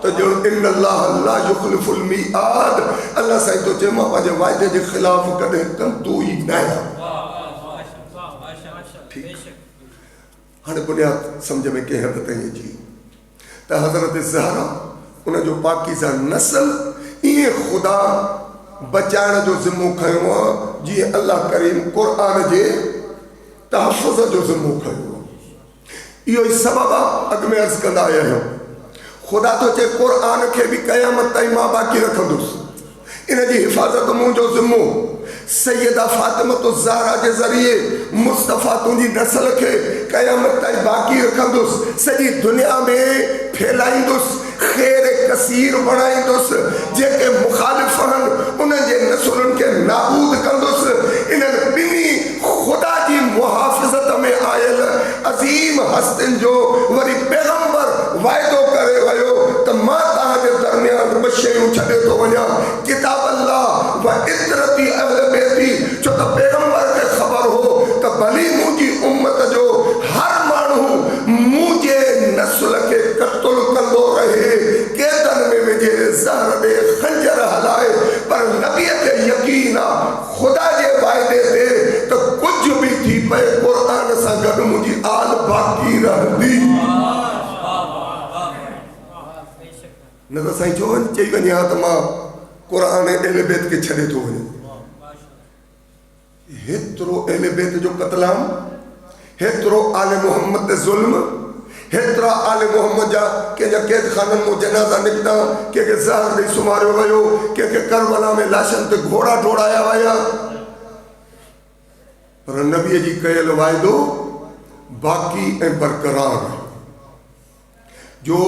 त ॼण इन अल्लाह ला युख़लिफ़ुल मिआद। अल्लाह साईं तो चए मां पंहिंजे वाइदे जे ख़िलाफ़ कॾहिं कंदो ई न आहियां। हाणे बुनियाद सम्झ में कंहिं हद ताईं अची त हज़रत ज़हरा उन जो पाकीज़ा नस्ल ईअं ख़ुदा बचाइण जो ज़िम्मो खयो आहे जीअं अल्लाह करीम क़ुरान जे तहफ़ुज़ जो ज़िम्मो खयो आहे। इहो ई सबबु आहे, अॻु में अर्ज़ु कंदा आया आहियूं, ख़ुदा तो चए क़ुरान खे बि क़यामत ताईं मां बाक़ी रखंदुसि, इन जी हिफ़ाज़त मुंहिंजो ज़िम्मो। सैयदा फातिमतो ज़हरा जे ज़रिए मुस्तफ़ा तुंहिंजी नस्ल खे क़यामत ताईं बाक़ी रखंदुसि, सॼी दुनिया में फैलाईंदुसि, ख़ैर कसीर बणाईंदुसि। जेके मुख़ालिफ़ आहिनि उन्हनि जे नस्लुनि खे नाबूद कंदुसि। इन्हनि ॿिन्ही ख़ुदा जी मुहाफ़िज़त में आयल अज़ीम हस्तियुनि जो वरी पैगम्बर वाइदो करे वियो त मां तव्हांजे दरमियान ॿ शयूं छॾे थो वञां, किताब अल्लाह व इतरती अहल बैती। छो त पैगम्बर खे ख़बर हो त भली मुंहिंजी उम्मत जो हर माण्हू मुंहिंजे नस्ल खे क़त्ल कंदो रहे, कैदन में विझे, ज़हर ॾे, खंजर हलाए, पर नबीअ खे यकीन आहे ख़ुदा जे वाइदे ते त कुझु बि थी पए क़ुरान सां गॾु मुंहिंजी आल बाक़ी रहंदी। न त साईं चओ चई वञे हा त मां क़ुरान अहले बैत खे छॾे थो वञा। हेतिरो अहले बैत जो क़त्लाम, हेतिरो आले मुहम्मद ते ज़ुल्म, हेतिरा आले मुहम्मद जा कंहिंजा कैद खाननि मां जनाज़ा निकिता, कंहिंखे ज़हर ॾेई सुम्हारियो वियो, कंहिंखे करबला में लाशनि ते घोड़ा डोड़ाया विया, पर नबीअ जी कयल वाइदो बाक़ी ऐं बरक़रार जो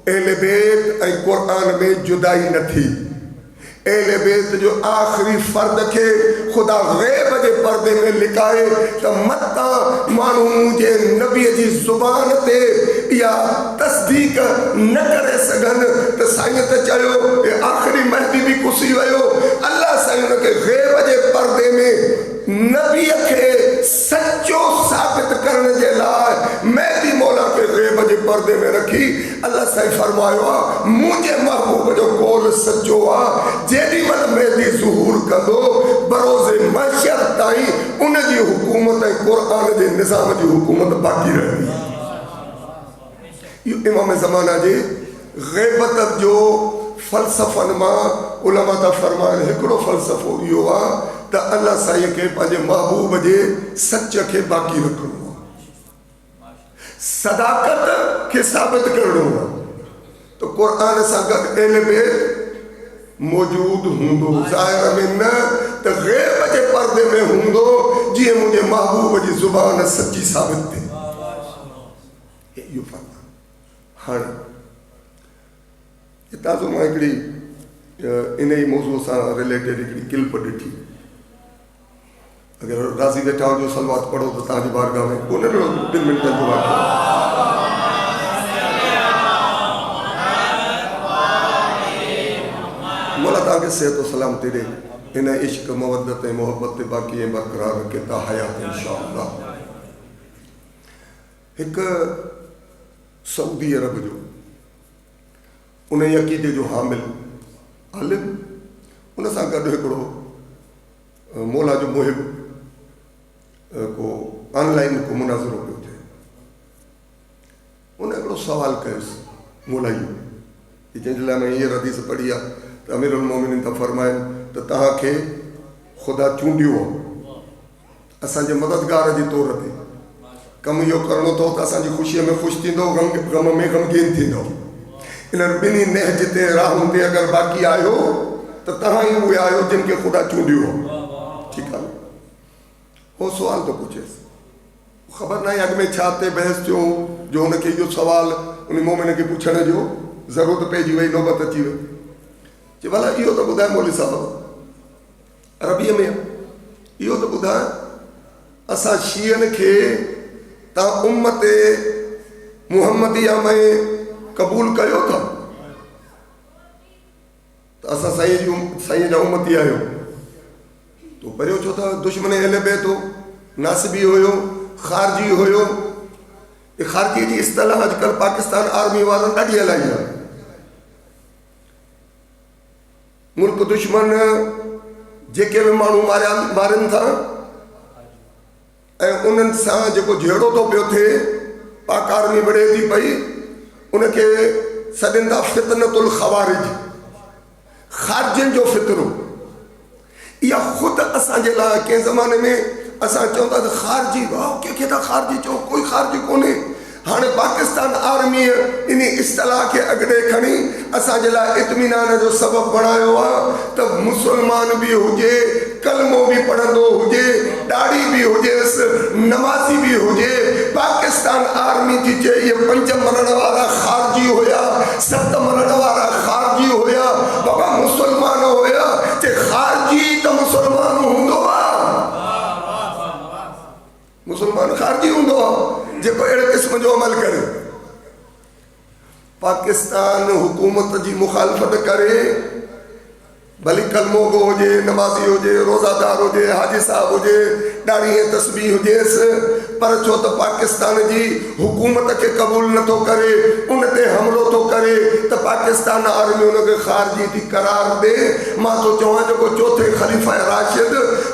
अहले बैत ऐं क़ुरान में जुदाई न थी। अहले बैत जो आख़िरी फ़र्द खे ख़ुदा ग़ैब जे पर्दे में लिकाए त मतां माण्हू मुंहिंजे नबीअ जी ज़ुबान ते इहा तस्दीक न करे सघनि त साईं त चयो हे आख़िरी महदी बि कुसी वियो। अल्लाह साईं हुनखे ग़ैब जे पर्दे में नबीअ खे सचो साबित करण जे लाइ महदी मौला खे ग़ैब जे पर्दे में रखी अल्लाह साईं फरमायो आहे मुंहिंजे महबूब जो कौल सचो आहे। जेॾी महिल महदी ज़ुहूर कंदो बरोज़े महशर ताईं उन जी हुकूमत ऐं क़ुरान जे निज़ाम जी हुकूमत बाक़ी रहंदी। इहो इमाम ज़माना जे ग़ैबत जो फ़लसफ़नि मां उलमा था फरमाइनि हिकिड़ो फ़लसफ़ो इहो आहे त अल्लाह साईं खे पंहिंजे महबूब जे सच खे बाक़ी रखणो आहे, सदाकत खे साबित करणो आहे। त क़ुरान सां गॾु अहले बैत मौजूद हूंदो, ज़ाहिर में न त ग़ैब जे पर्दे में हूंदो, जीअं मुंहिंजे महबूब जी ज़ुबान सची साबित थिए। इहो फ़र्क़ु आहे। हाणे हितां जो मां हिकिड़ी इन ई मौज़ूअ सां रिलेटेड हिकिड़ी क्लिप ॾिठी। अगर राज़ी वेठा जो सलवात पढ़ो तो तव्हांजी बारगाह में कोन्हे 2 मिंटनि जो वाक़ियो मौला तव्हांखे सेहत सलामती ॾे इन इश्क मुवद्दत ऐं मोहब्बत बाक़ी ऐं बरक़रार रखे ता हयात इंशाअल्लाह। हिकु सऊदी अरब जो उन अक़ीदे जो हामिल आलिम उन सां गॾु हिकिड़ो मौला जो मुहिब को ऑनलाइन को मुनाज़रो पियो थिए। उन हिकिड़ो सवालु कयुसि मौला इहो जंहिंजे लाइ मैं हीअ हदीस पढ़ी आहे त अमीरुल मोमिनीन त फरमाइनि त तव्हांखे ख़ुदा चूंडियो आहे असांजे मददगार जे तौर ते कमु इहो करिणो अथव त असांजी ख़ुशीअ में ख़ुशि थींदो ग़म में ग़मगीन थींदो। इन ॿिन्ही नहज ते राहुनि ते अगरि बाक़ी आहियो त तव्हां ई उहे आहियो जिन खे ख़ुदा चूंडियो आहे। ठीकु आहे उहो सुवाल थो पुछेसि ख़बर न आहे अॻ में छा ते बहस थियो जो हुनखे इहो सुवाल उन मोमिन खे पुछण जो ज़रूरत पइजी वई नौबत अची वई चए भला इहो त ॿुधाए मौली साहिब अरबीअ में इहो त ॿुधाए असां शीअनि खे तव्हां उम्मत मुहम्मदिया में क़बूल कयो था त असां साईं जा उम्मती आहियूं तो पहिरियों छो त दुश्मन एले बे तो नासिबी हुयो ख़ारजी हुयो ये ख़ारजी जी इस्तिलाह अॼुकल्ह पाकिस्तान आर्मी वारनि ॾाढी हलाई आहे। मुल्क दुश्मन जेके बि माण्हू मारनि था ऐं उन्हनि सां जेको जहिड़ो थो पियो थिए पाक आर्मी बढ़े थी पई उनखे सॾनि था फितनतुल ख़वारिज ख़ारजियुनि जो फितरो। इहा ख़ुदि असांजे लाइ कंहिं ज़माने में असां चऊं था त ख़ारजी वाह कंहिंखे था ख़ारजी चओ कोई ख़ारजी कोन्हे। हाणे पाकिस्तान आर्मीअ इन इस्तिलाह खे अॻिते खणी असांजे लाइ इत्मीनान जो सबबु बणायो आहे त मुस्लमान बि हुजे कलमो बि पढ़ंदो हुजे ॾाढ़ी बि हुजेसि नमाज़ी बि हुजे पाकिस्तान आर्मी जी चए इहे 5 मरण वारा ख़ारजी हुया 7 मरण वारा ख़ारजी हुया बाबा मुस्लमान हुया चए ख़ारजी त मुस्लमान हूंदो आहे मुस्लमान ख़ारजी हूंदो आहे जेको अहिड़े क़िस्म जो अमल करे। पाकिस्तान हुकूमत जी मुखालफ़त करे भली कलमो गो हुजे नमाज़ी हुजे रोज़ादार हुजे हाजी साहब हुजे ॾाढ़ी तस्बीह हुजेसि पर छो त पाकिस्तान जी हुकूमत खे क़बूल नथो करे उन ते हमिलो थो करे त पाकिस्तान आर्मी उनखे ख़ारजी थी करार ॾे। मां थो चवां जेको चौथे ख़लीफ़ा राशिद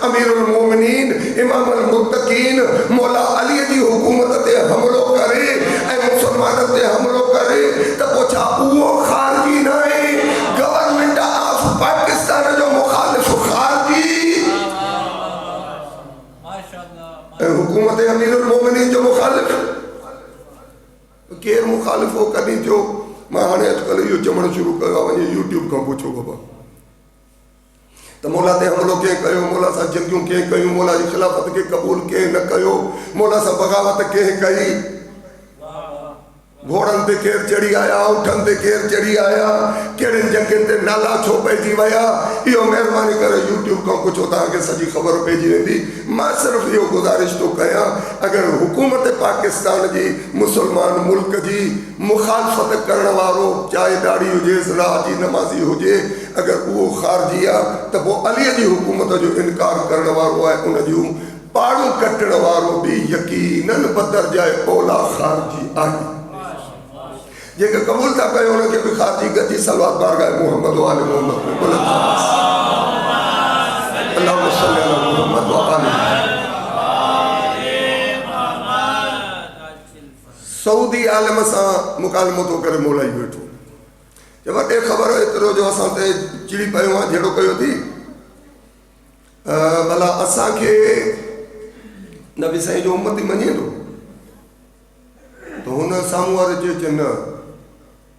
अमीरुल मोमिनीन इमामुल मुत्तक़ीन मौला अलीअ जी हुकूमत ते हमिलो करे ऐं मुसलमाननि ते हमिलो करे त पोइ छा उहो ख़ारजी न आहे गवर्नमेंट ऑफ पाकिस्तान जो मुखालिफ़ ख़ारजी ऐं हुकूमत अमीरुल मोमिनीन जो मुखालिफ़ केरु मुखालिफ़ हो कॾहिं थियो। मां हाणे अॼुकल्ह इहो चवणु शुरू कयो आहे वञी यूट्यूब खां पुछो बाबा त मौला ते हमिलो कंहिं कयो मौला सां जंगियूं कंहिं कयूं मौला जी ख़िलाफ़त खे क़बूल कंहिं न कयो मौला सां बग़ावत कंहिं कई घोड़नि ते केरु चढ़ी आया उठनि ते केरु चढ़ी आया कहिड़ियुनि जॻहियुनि ते नाला छो पइजी विया इहो महिरबानी करे यूट्यूब खां पुछो तव्हांखे सॼी ख़बर पइजी वेंदी। मां सिर्फ़ु इहो गुज़ारिश थो कयां अगरि हुकूमत पाकिस्तान जी मुस्लमान मुल्क जी मुखालफ़त करण वारो चाहे ॾाढ़ी हुजेसि राह जी नमाज़ी हुजे अगरि उहो ख़ारजी आहे त पोइ अलीअ जी हुकूमत जो इनकार करण वारो आहे उन जूं पाड़ूं कटण वारो बि यकीनन बदरजाए ओला ख़ारजी आहे। जेके क़बूल था कयो उनखे बि ख़ारजी गजी सलवात बारगाह मोहम्मद व आले मोहम्मद में बुलंद अल्लाहुम्मा सल्ली अला मोहम्मद व आले सऊदी आलम सां मुकालमो थो करे मौला ई वेठो चए वॾे ख़बर एतिरो जो असां ते चिड़ी पियो आहे जहिड़ो कयो थी भला असांखे नबी साईं जो उम्मती मञे थो त हुन साम्हूं वारे चए न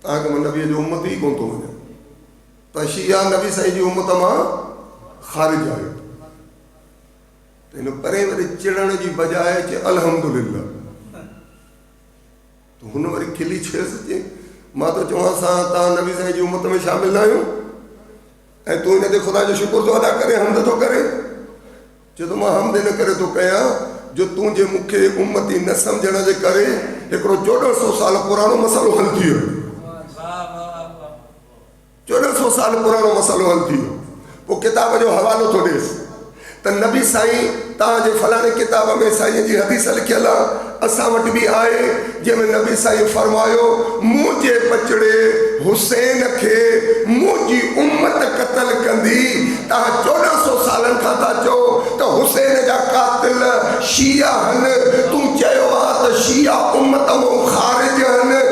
तव्हांखे मां नबीअ जो उम्मत ई कोन थो वञा त शिया नबी साईं जी उम्मत मां ख़ारिज आहियो त हिन परे वरी चिड़ण जी बजाए चए अल्हम्दुलिल्लाह त हुन वरी खिली चएसि चए मां त चवां सां तव्हां नबी साईं जी उम्मत में शामिल न आहियो ऐं तूं हिन ते ख़ुदा जो शुकुर थो अदा करे हमद थो करे जो मां हमद न करे तो कयां जो तुझे मूंखे उम्मती न समझण जे करे हिकिड़ो 1400 साल पुरानो मसालो हल थी वियो। 1400 साल पुरानो मसालो हल थी वियो। पोइ किताब जो हवालो थो ॾेसि त नबी साईं तव्हांजे फलाणे किताब में साईं जी हदीस लिखियल आहे, असां वटि बि आहे, जंहिंमें नबी साईं फरमायो मुंहिंजे बचड़े हुसैन खे मुंहिंजी उम्मत क़तल कंदी। तव्हां 1400 सालनि खां था चओ त हुसैन जा कातिल शिया आहिनि, तूं चयो आहे त शिया उम्मत मां ख़ारिज आहिनि,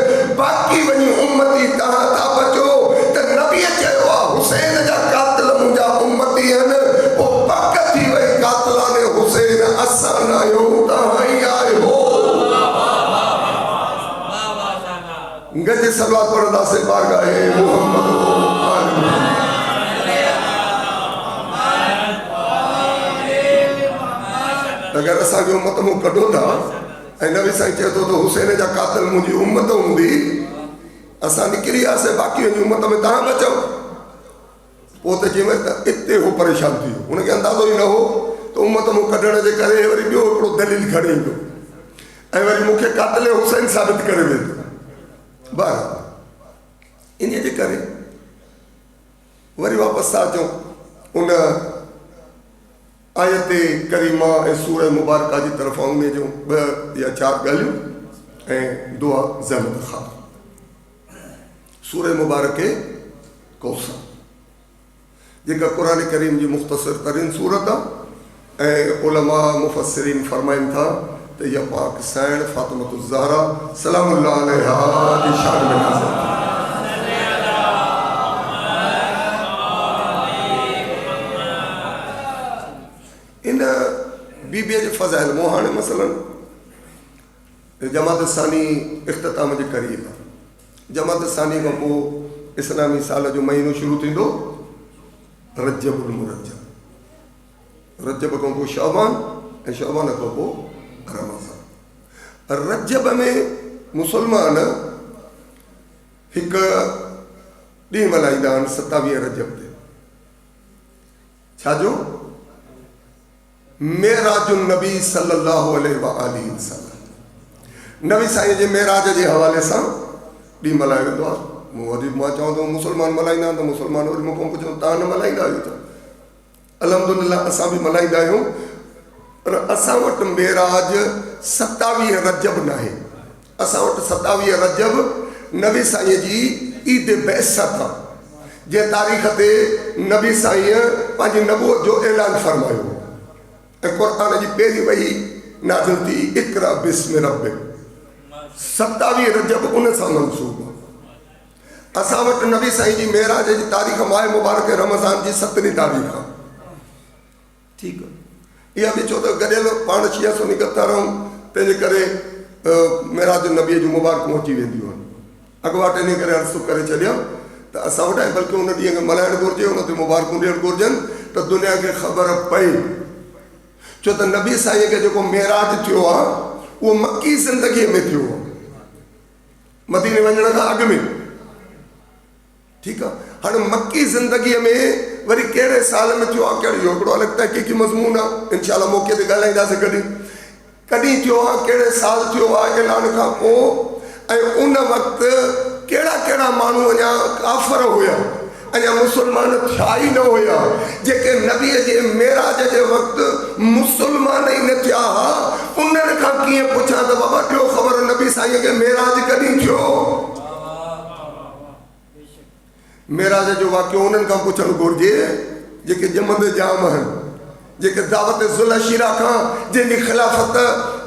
बाक़ी वञी उम्मती तव्हां था बचो त नबीअ चयो आहे हुसैन जा कातिल मुंहिंजा उम्मती आहिनि। पोइ पक थी वई कातिलाने हुसैन असां न आहियूं, तव्हां ई आहियो। गज सलवात पढ़ंदासीं बारगाहे मोहम्मद। अगर असांजी उम्मत मूं कढो था ऐं नबी साईं चए थो त हुसैन जा कातिल मुंहिंजी उम्मत हूंदी, असां निकिरी वियासीं, बाक़ी वञी उम्मत में तव्हां बचो। पोइ त जंहिंमहिल त इते हो परेशान थी वियो, हुनखे अंदाज़ो ई न हो त उम्मत मूं कढण जे करे वरी ॿियो हिकिड़ो दलील खणे ईंदो ऐं वरी मूंखे कातिल हुसैन साबित करे वेंदो। बराबरि इन जे करे वरी वापसि था अचूं उन आयत करीमा ऐं सूरह मुबारका जी तरफ़ उन जूं 2 या 4 ॻाल्हियूं ऐं दुआ ज़हमत ख़ां। सूरह मुबारक कौसर जेका क़ुरान करीम जी मुख़्तसर तरीन सूरत आहे ऐं उलमा मुफ़स्सिरीन फरमाइनि था त इहा पाक साइण फातिमतुज़ ज़हरा सलामुल्लाह अलैहा जी शान में नाज़िल थी। इन बीबीअ जे फ़ज़ाइल मूं हाणे मसलन जमात सानी इख़्तिताम जे क़रीब आहे। जमात सानी खां पोइ इस्लामी साल जो महीनो शुरू थींदो रजबुल मुरज्जब, रजब खां पोइ शाबान ऐं शाबान खां पोइ रमज़ान। रजब में मुसलमान हिकु ॾींहुं मल्हाईंदा आहिनि 27 रजब ते, छाजो मेराजुन नबी सल्लल्लाहु अलैहि वसल्लम। नबी साईं जे मेराज जे हवाले सां ॾींहुं मल्हायो वेंदो आहे। मूं वरी मां चवां थो मुसलमान मल्हाईंदा आहिनि त मुसलमान वरी मूंखां पुछो तव्हां न मल्हाईंदा आहियो त? अल्हम्दुलिल्लाह असां बि मल्हाईंदा आहियूं, पर असां वटि मेराज 27 रजब न आहे। असां वटि 27 रजब नबी साईं जी ईद बैसत आहे, जंहिं तारीख़ ते नबी साईं पंहिंजी नबूअत जो ऐलान फरमायो ऐं क़ुरान जी पहिरीं वही नाज़िल थी इक़रा बिस्मि रब्बिक। 27 रजब उन सां मंसूब आहे। असां वटि नबी साईं जी मेराज जी तारीख़ माह मुबारक रमज़ान जी 17 तारीख़ आहे। ठीकु आहे, इहा बि छो त गॾियल पाण शिया सुनी कंदा रहूं, तंहिंजे करे मेराज नबीअ जूं मुबारकूं अची वेंदियूं आहिनि। अॻुवाट इन करे अर्ज़ु करे छॾियो त असां वटि ऐं बल्कि उन ॾींहं खे मल्हाइणु घुरिजे, उन ते मुबारकूं ॾियणु घुरिजनि त दुनिया खे ख़बर पए। छो त नबी साईं खे जेको मेराज थियो आहे उहो मकी ज़िंदगीअ में थियो आहे, मदीने वञण खां अॻु में। ठीकु आहे, हाणे मकी ज़िंदगीअ में वरी कहिड़े साल में थियो आहे, कहिड़ो हिकिड़ो अलॻि तहक़ीक़ी मज़मून आहे, इनशाला मौक़े ते ॻाल्हाईंदासीं कॾहिं थियो आहे, कहिड़े साल थियो आहे ऐलान खां पोइ, ऐं उन वक़्तु कहिड़ा कहिड़ा माण्हू अञा काफ़र हुया, अञा मुसलमान थिया ई न हुया, जेके नबीअ जे मेराज जे वक़्तु मुसलमान ई न थिया हुआ। उन्हनि खां कीअं पुछां त बाबा ॾियो ख़बर नबी साईं खे मेराज कॾहिं थियो? मेराज जो वाक़ियो उन्हनि खां पुछणु घुरिजे जेके ॼमंदे जाम आहिनि, जेके दावत ज़ुलशीरा खां जंहिंजी ख़िलाफ़त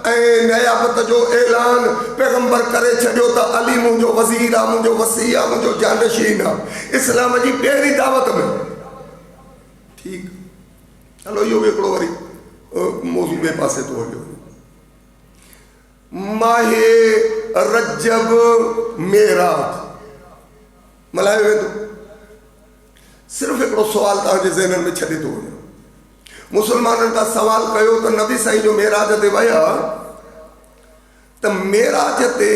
ऐं नयाबत जो ऐलान पैगंबर करे छॾियो त अली मुंहिंजो वज़ीर आहे, मुंहिंजो वसी आहे, मुंहिंजो जानशीन आहे इस्लाम जी पहिरीं दावत में। ठीकु, हलो इहो बि हिकिड़ो वरी मौज़ू ॿिए पासे थो हलियो। माहे रजब मेराज मल्हायो वेंदो। सिर्फ़ु हिकिड़ो सुवाल तव्हांजे ज़हननि में छॾे थो वञो। मुसलमाननि खां सवाल कयो त नबी साईं जो मेराज ते विया त मेराज ते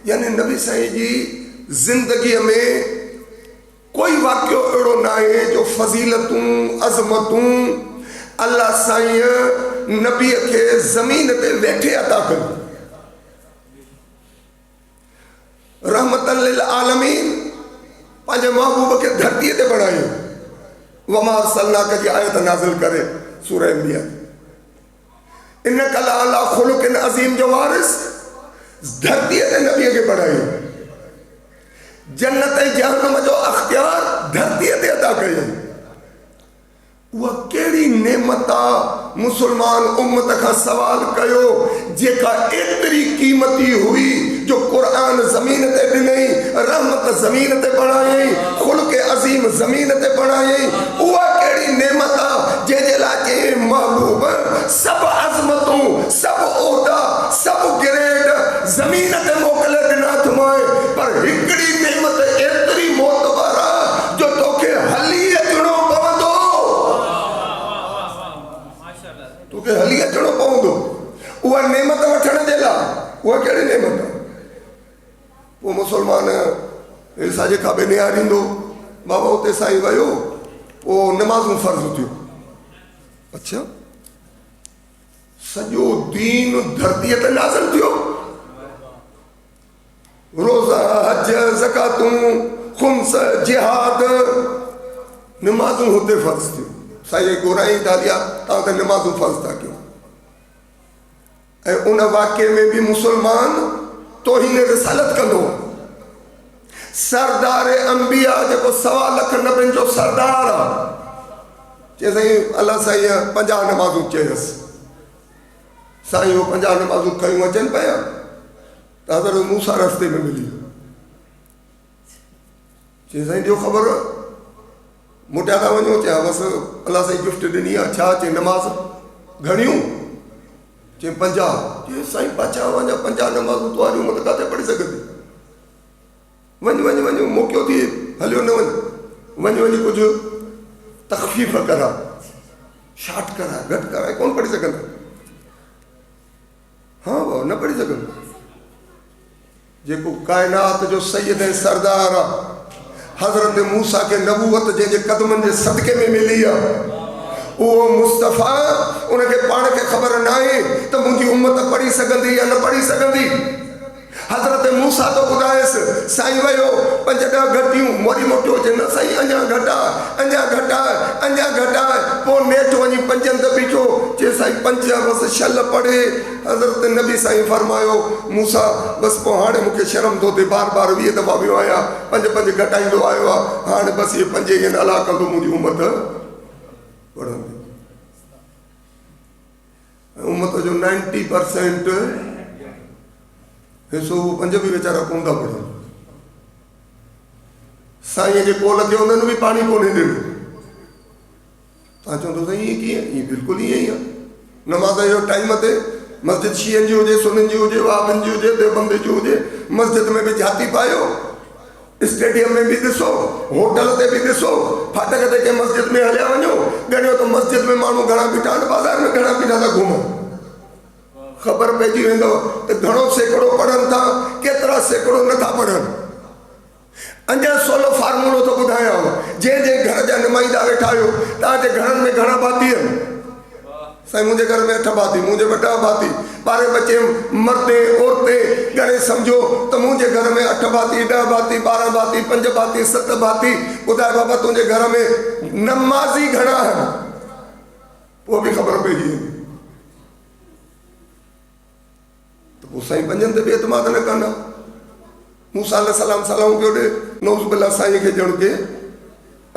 यानी नबी साईं जी ज़िंदगीअ में कोई वाक़ियो अहिड़ो न आहे जो फज़ीलतूं अज़मतूं अल्लाह साईं नबी के ज़मीन ते वेठे अता कयो रहमतन लिल आलमीन पंहिंजे महबूब के धरती ते बणायो वमा अरसलनाक जी आयत नाज़िल करे सूरह अंबिया इन्नका लअला खुलुकिन अज़ीम जो वारिस धरती ते नबी के बणायो जन्नत जहन्नम जो अख्तियार धरती ते अता कयो वह केड़ी नेमत मुसलमान उम्मत का सवाल कयो जेका एतरी कीमती हुई जो कुरान जमीन ते दिनई रहमत जमीन ते बनाई खुल्क अजीम जमीन ते बनाई वह केड़ी नेमत जे लाचे महबूब सब अजमतों सब ओहदा सब ग्रेड जमीन ते मोकले दिना तुमाए पर हिकड़ी नेमत एतरी मोतबर जो तोखे हली अचणो पवंदो तोखे हली अचणो पवंदो उहा नेमत वठण जे लाइ उहा कहिड़ी नेमत आहे वो मुसलमान साजे खाबे निहारींदो बाबा उते साईं वियो पोइ नमाज़ूं फर्ज़ थियो अच्छा सॼो दीन धरतीअ ते नाज़िल थियो रोज़ा हज ज़कातूं खुम्स जिहाद नमाज़ूं हुते फर्ज़ थियो साईं घुराई तालिया तव्हां त नमाज़ूं फर्ज़ था कयो ऐं उन वाक़े में भी मुसलमान तौहीन रिसालत कंदो सरदार अंबिया जेको 1.25 लख नबियुनि जो सरदार आहे चए साईं अल्लाह साईं 50 नमाज़ूं चयसि साईं वो 50 नमाज़ूं कयूं अचनि पिया त हज़रत मूसा रस्ते में मिली चए साईं ॾियो ख़बर मोटिया था वञो चया बसि अल्लाह साईं गिफ्ट ॾिनी आहे छा चए नमाज़ घणियूं चए 50 चए साईं पाछा वञा 50 नमाज़ूं तुंहिंजी उमत किथे पढ़ी सघंदी वञ मोकियो थी हलियो न वञ कुछ तखफीफ़ करा शार्ट करा घटि करा कौन पढ़ी सघंदा हाँ भाउ न पढ़ी सघंदा जेको कायनात जो सैयद ऐं सरदार आहे हज़रत मूसा के नबूवत जंहिंजे कदमनि जे सदके में मिली आहे वो मुस्तफ़ा उनके पाण के खबर ना है तो मुझी उम्मत पढ़ी सकती या न पढ़ी सकती हज़रत मूसा तो ॿुधायसि साईं वियो 5-10 घटियूं मोरी मोटियो चवंदा साईं अञा घटा पोइ नेठि वञी 5 ते बीठो चए साईं 5 बसि छल पढ़े हज़रत नबी साईं फरमायो मूसा बसि पोइ हाणे मूंखे शर्म थो थिए बार 20 दफ़ा वियो आहियां 5 घटाईंदो आयो आहे हाणे बसि इहे 5 ईअं नाला कंदो मुंहिंजी उम्मत पढ़ंदी उम्मत जो 90% हिसो 5 भी वीचारा कोन था पढ़नि साईं जे कोल ते उन्हनि बि पाणी कोन्हे ॾिनो तव्हां चवंदो साईं ईअं कीअं ईअं बिल्कुलु ईअं ई आहे नमाज़ जो टाइम ते मस्जिद शीअनि जी हुजे सुन्निनि जी हुजे वहाबियुनि जी हुजे देवबंद जी हुजे मस्जिद में बि जाती पायो स्टेडियम में भी ॾिसो होटल ते भी ॾिसो फाटक ते कंहिं मस्जिद में हलिया वञो ॻणियो त मस्जिद में माण्हू घणा बीठा आहिनि बाज़ार में घणा बीठा था घुमनि खबर पइजी वेंदो त घणो सैकड़ो पढ़नि था केतिरा सैकड़ो नथा पढ़नि अञा सवलो फार्मूलो थो ॿुधायांव जंहिं घर जा नुमाइंदा वेठा आहियो तव्हांजे घरनि में घणा भाती आहिनि साईं मुंहिंजे घर में 8 भाती मुंहिंजे 10 भाती ॿारे बचे मर्दे औरतें घणे सम्झो त मुंहिंजे घर में 8 भाती 10 भाती 12 भाती 5 भाती 7 भाती ॿुधाए बाबा तुंहिंजे घर में नमाज़ी घणा आहिनि पोइ बि ख़बर पइजी वेंदी त पोइ साईं 5 ते बि एतमाद न कंदा मूसा अलैहिस्सलाम सलाम पियो ॾे नौज़ बिल्ला साईं खे ॼण के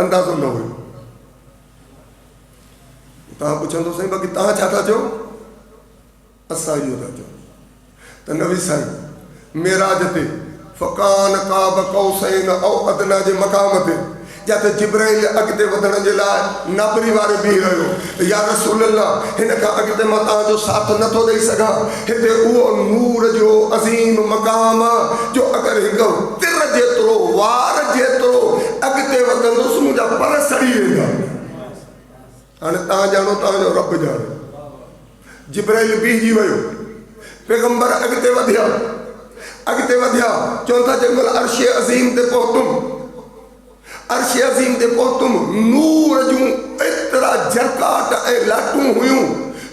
अंदाज़ो न हुयो तव्हां पुछंदो साईं बाक़ी तव्हां छा था चओ असां इहो था चओ त नबी साईं मेराज ते फ़कान काब कौसैन औ अदना जे मक़ाम ते जिते जिब्राइल अॻिते वधण जे लाइ नाबरी वारे बीह रहियो या रसूल अल्लाह हिन खां अॻिते मां तव्हांजो साथ नथो ॾेई सघां हिते उहो नूर जो अज़ीम मक़ाम जो अगरि हिकु तिर जेतिरो वार जेतिरो अॻिते वधंदुसि मुंहिंजा पर सड़ी वेंदा हाणे तव्हां ॼाणो तव्हांजो रब ॼाणे जिब्राइल बीहजी वियो पैगंबर अॻिते वधिया चवनि था जंहिं महिल अर्श अज़ीम ते पहुतुमि अर्श अज़ीम ते पहुतुमि नूर जूं एतिरा झरकाट ऐं लाटूं हुयूं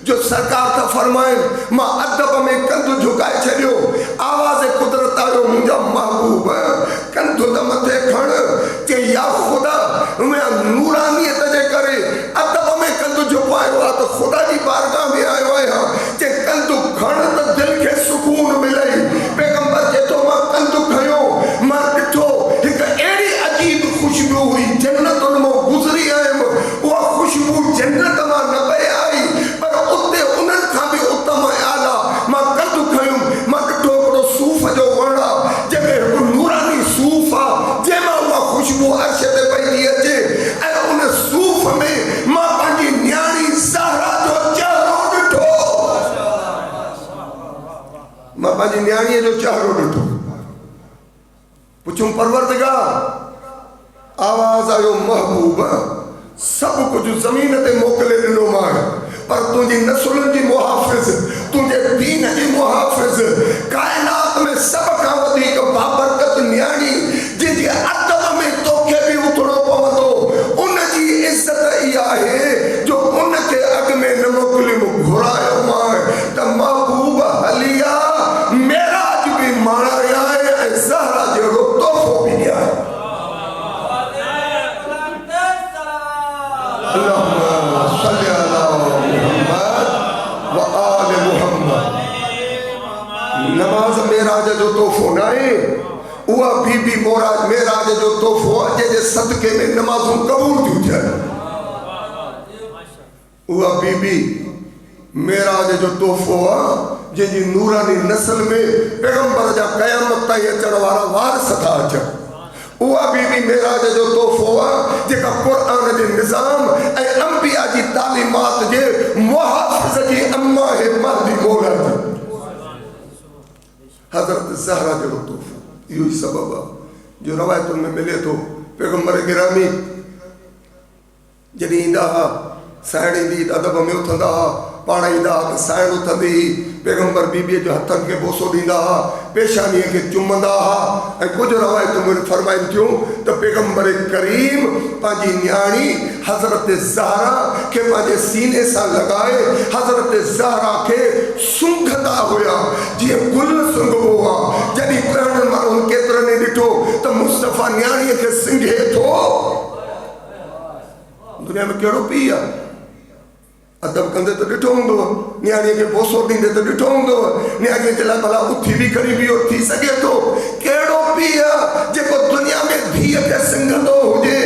जो सरकार था फरमाए मां अदब में कंधु झुकाए छॾियो आवाज़ कुदरत आयो मुंहिंजा महबूब कंधु त मथे खण चई या ख़ुदा नूरानियत जे करे अदब में कंधु झुकायो आहे त ख़ुदा जी बारगाह में आयो आहियां चई कंधु खण त दिलि खे सुकून मिलई पैगंबर चए थो मां कंधु खयो मां ॾिठो हिकु अहिड़ी अजीब ख़ुशबू हुई जन्नतुनि मां गुज़री आयुमि उहा ख़ुशबू जन्नत मां न पई आई पर उते उन्हनि खां बि उत्तम आला मां कंधु खयुमि मां ॾिठो हिकिड़ो सूफ़ जो वण आहे जंहिंमें हिकु नूरानी सूफ़ आहे जंहिंमां उहा ख़ुशबू अर्श ते पई थी अचे ऐं उन सूफ़ में मां पंहिंजी न्याणी ज़हरा जो चहिरो ॾिठो मां पंहिंजी न्याणीअ जो चहिरो ॾिठो पुछुमि परवरदिगार आवाज़ आयो महबूब सब कुछ ज़मीन ते मोकिले ॾिनो मां पर तुंहिंजी नसुलनि जी मुहाफ़िज़ तुंहिंजे दीन जी मुहाफ़िज़ काइनात में सभ खां वधीक बाबरकत न्याणी जंहिंजे अदब में तोखे बि उथणो पवंदो उन जी इज़त इहा आहे जो उनखे अॻ में न मोकिलियुमि घुरायो मां त महबूब हलिया मेराज बि माणाया ऐं ज़हरा जहिड़ो तोहफ़ो बि ॾिया नमाज मेराज जो तोहफ़ो न आहे उहा बीबी मेराज जो तोहफ़ो आहे जंहिंजे सदके में नमाज़ूं क़बूल थियूं थियनि उहा बीबी मेराज जो तोहफ़ो आहे जंहिंजी नूरानी नस्ल में पैगंबर जा क़यामत ताईं अचण वारा वारिस था अचनि उहा बीबी मेराज जो तोहफ़ो आहे जेका क़ुरान जे निज़ाम ऐं अंबिया जी तालीमात जे मुहाफ़िज़ जी अम्मा है महदी मौला जी हज़रत ज़हरा जहिड़ो तोहफ़ो इहो ई सबबु आहे जो रवायतुनि में मिले थो पैगंबर गिरामी जॾहिं ईंदा हुआ साइण ईंदी त अदब में उथंदा हुआ पाण ईंदा हुआ त साइण उथंदी हुई पैगंबर बीबीअ जो हथनि खे बोसो ॾींदा हुआ पेशानीअ खे चुमंदा हुआ ऐं कुझु रवायतूं में फरमाइनि थियूं त पैगंबर करीम पंहिंजी न्याणी हज़रत ज़हरा खे पंहिंजे सीने सां लॻाए हज़रत ज़हरा खे सूंघंदा हुया जीअं गुल सूंघबो आहे जॾहिं पहिरियों माण्हुनि केतिरनि ॾिठो त मुस्तफ़ा न्याणीअ खे सिंघे थो दुनिया में कहिड़ो पीउ आहे अदब कंदे त ॾिठो हूंदो न्याणीअ खे बोसो ॾींदे त ॾिठो हूंदो न्याणीअ जे लाइ भला उथी बि खणी बीहो थी सघे थो कहिड़ो पीउ आहे जेको दुनिया में धीअ खे सिंघंदो हुजे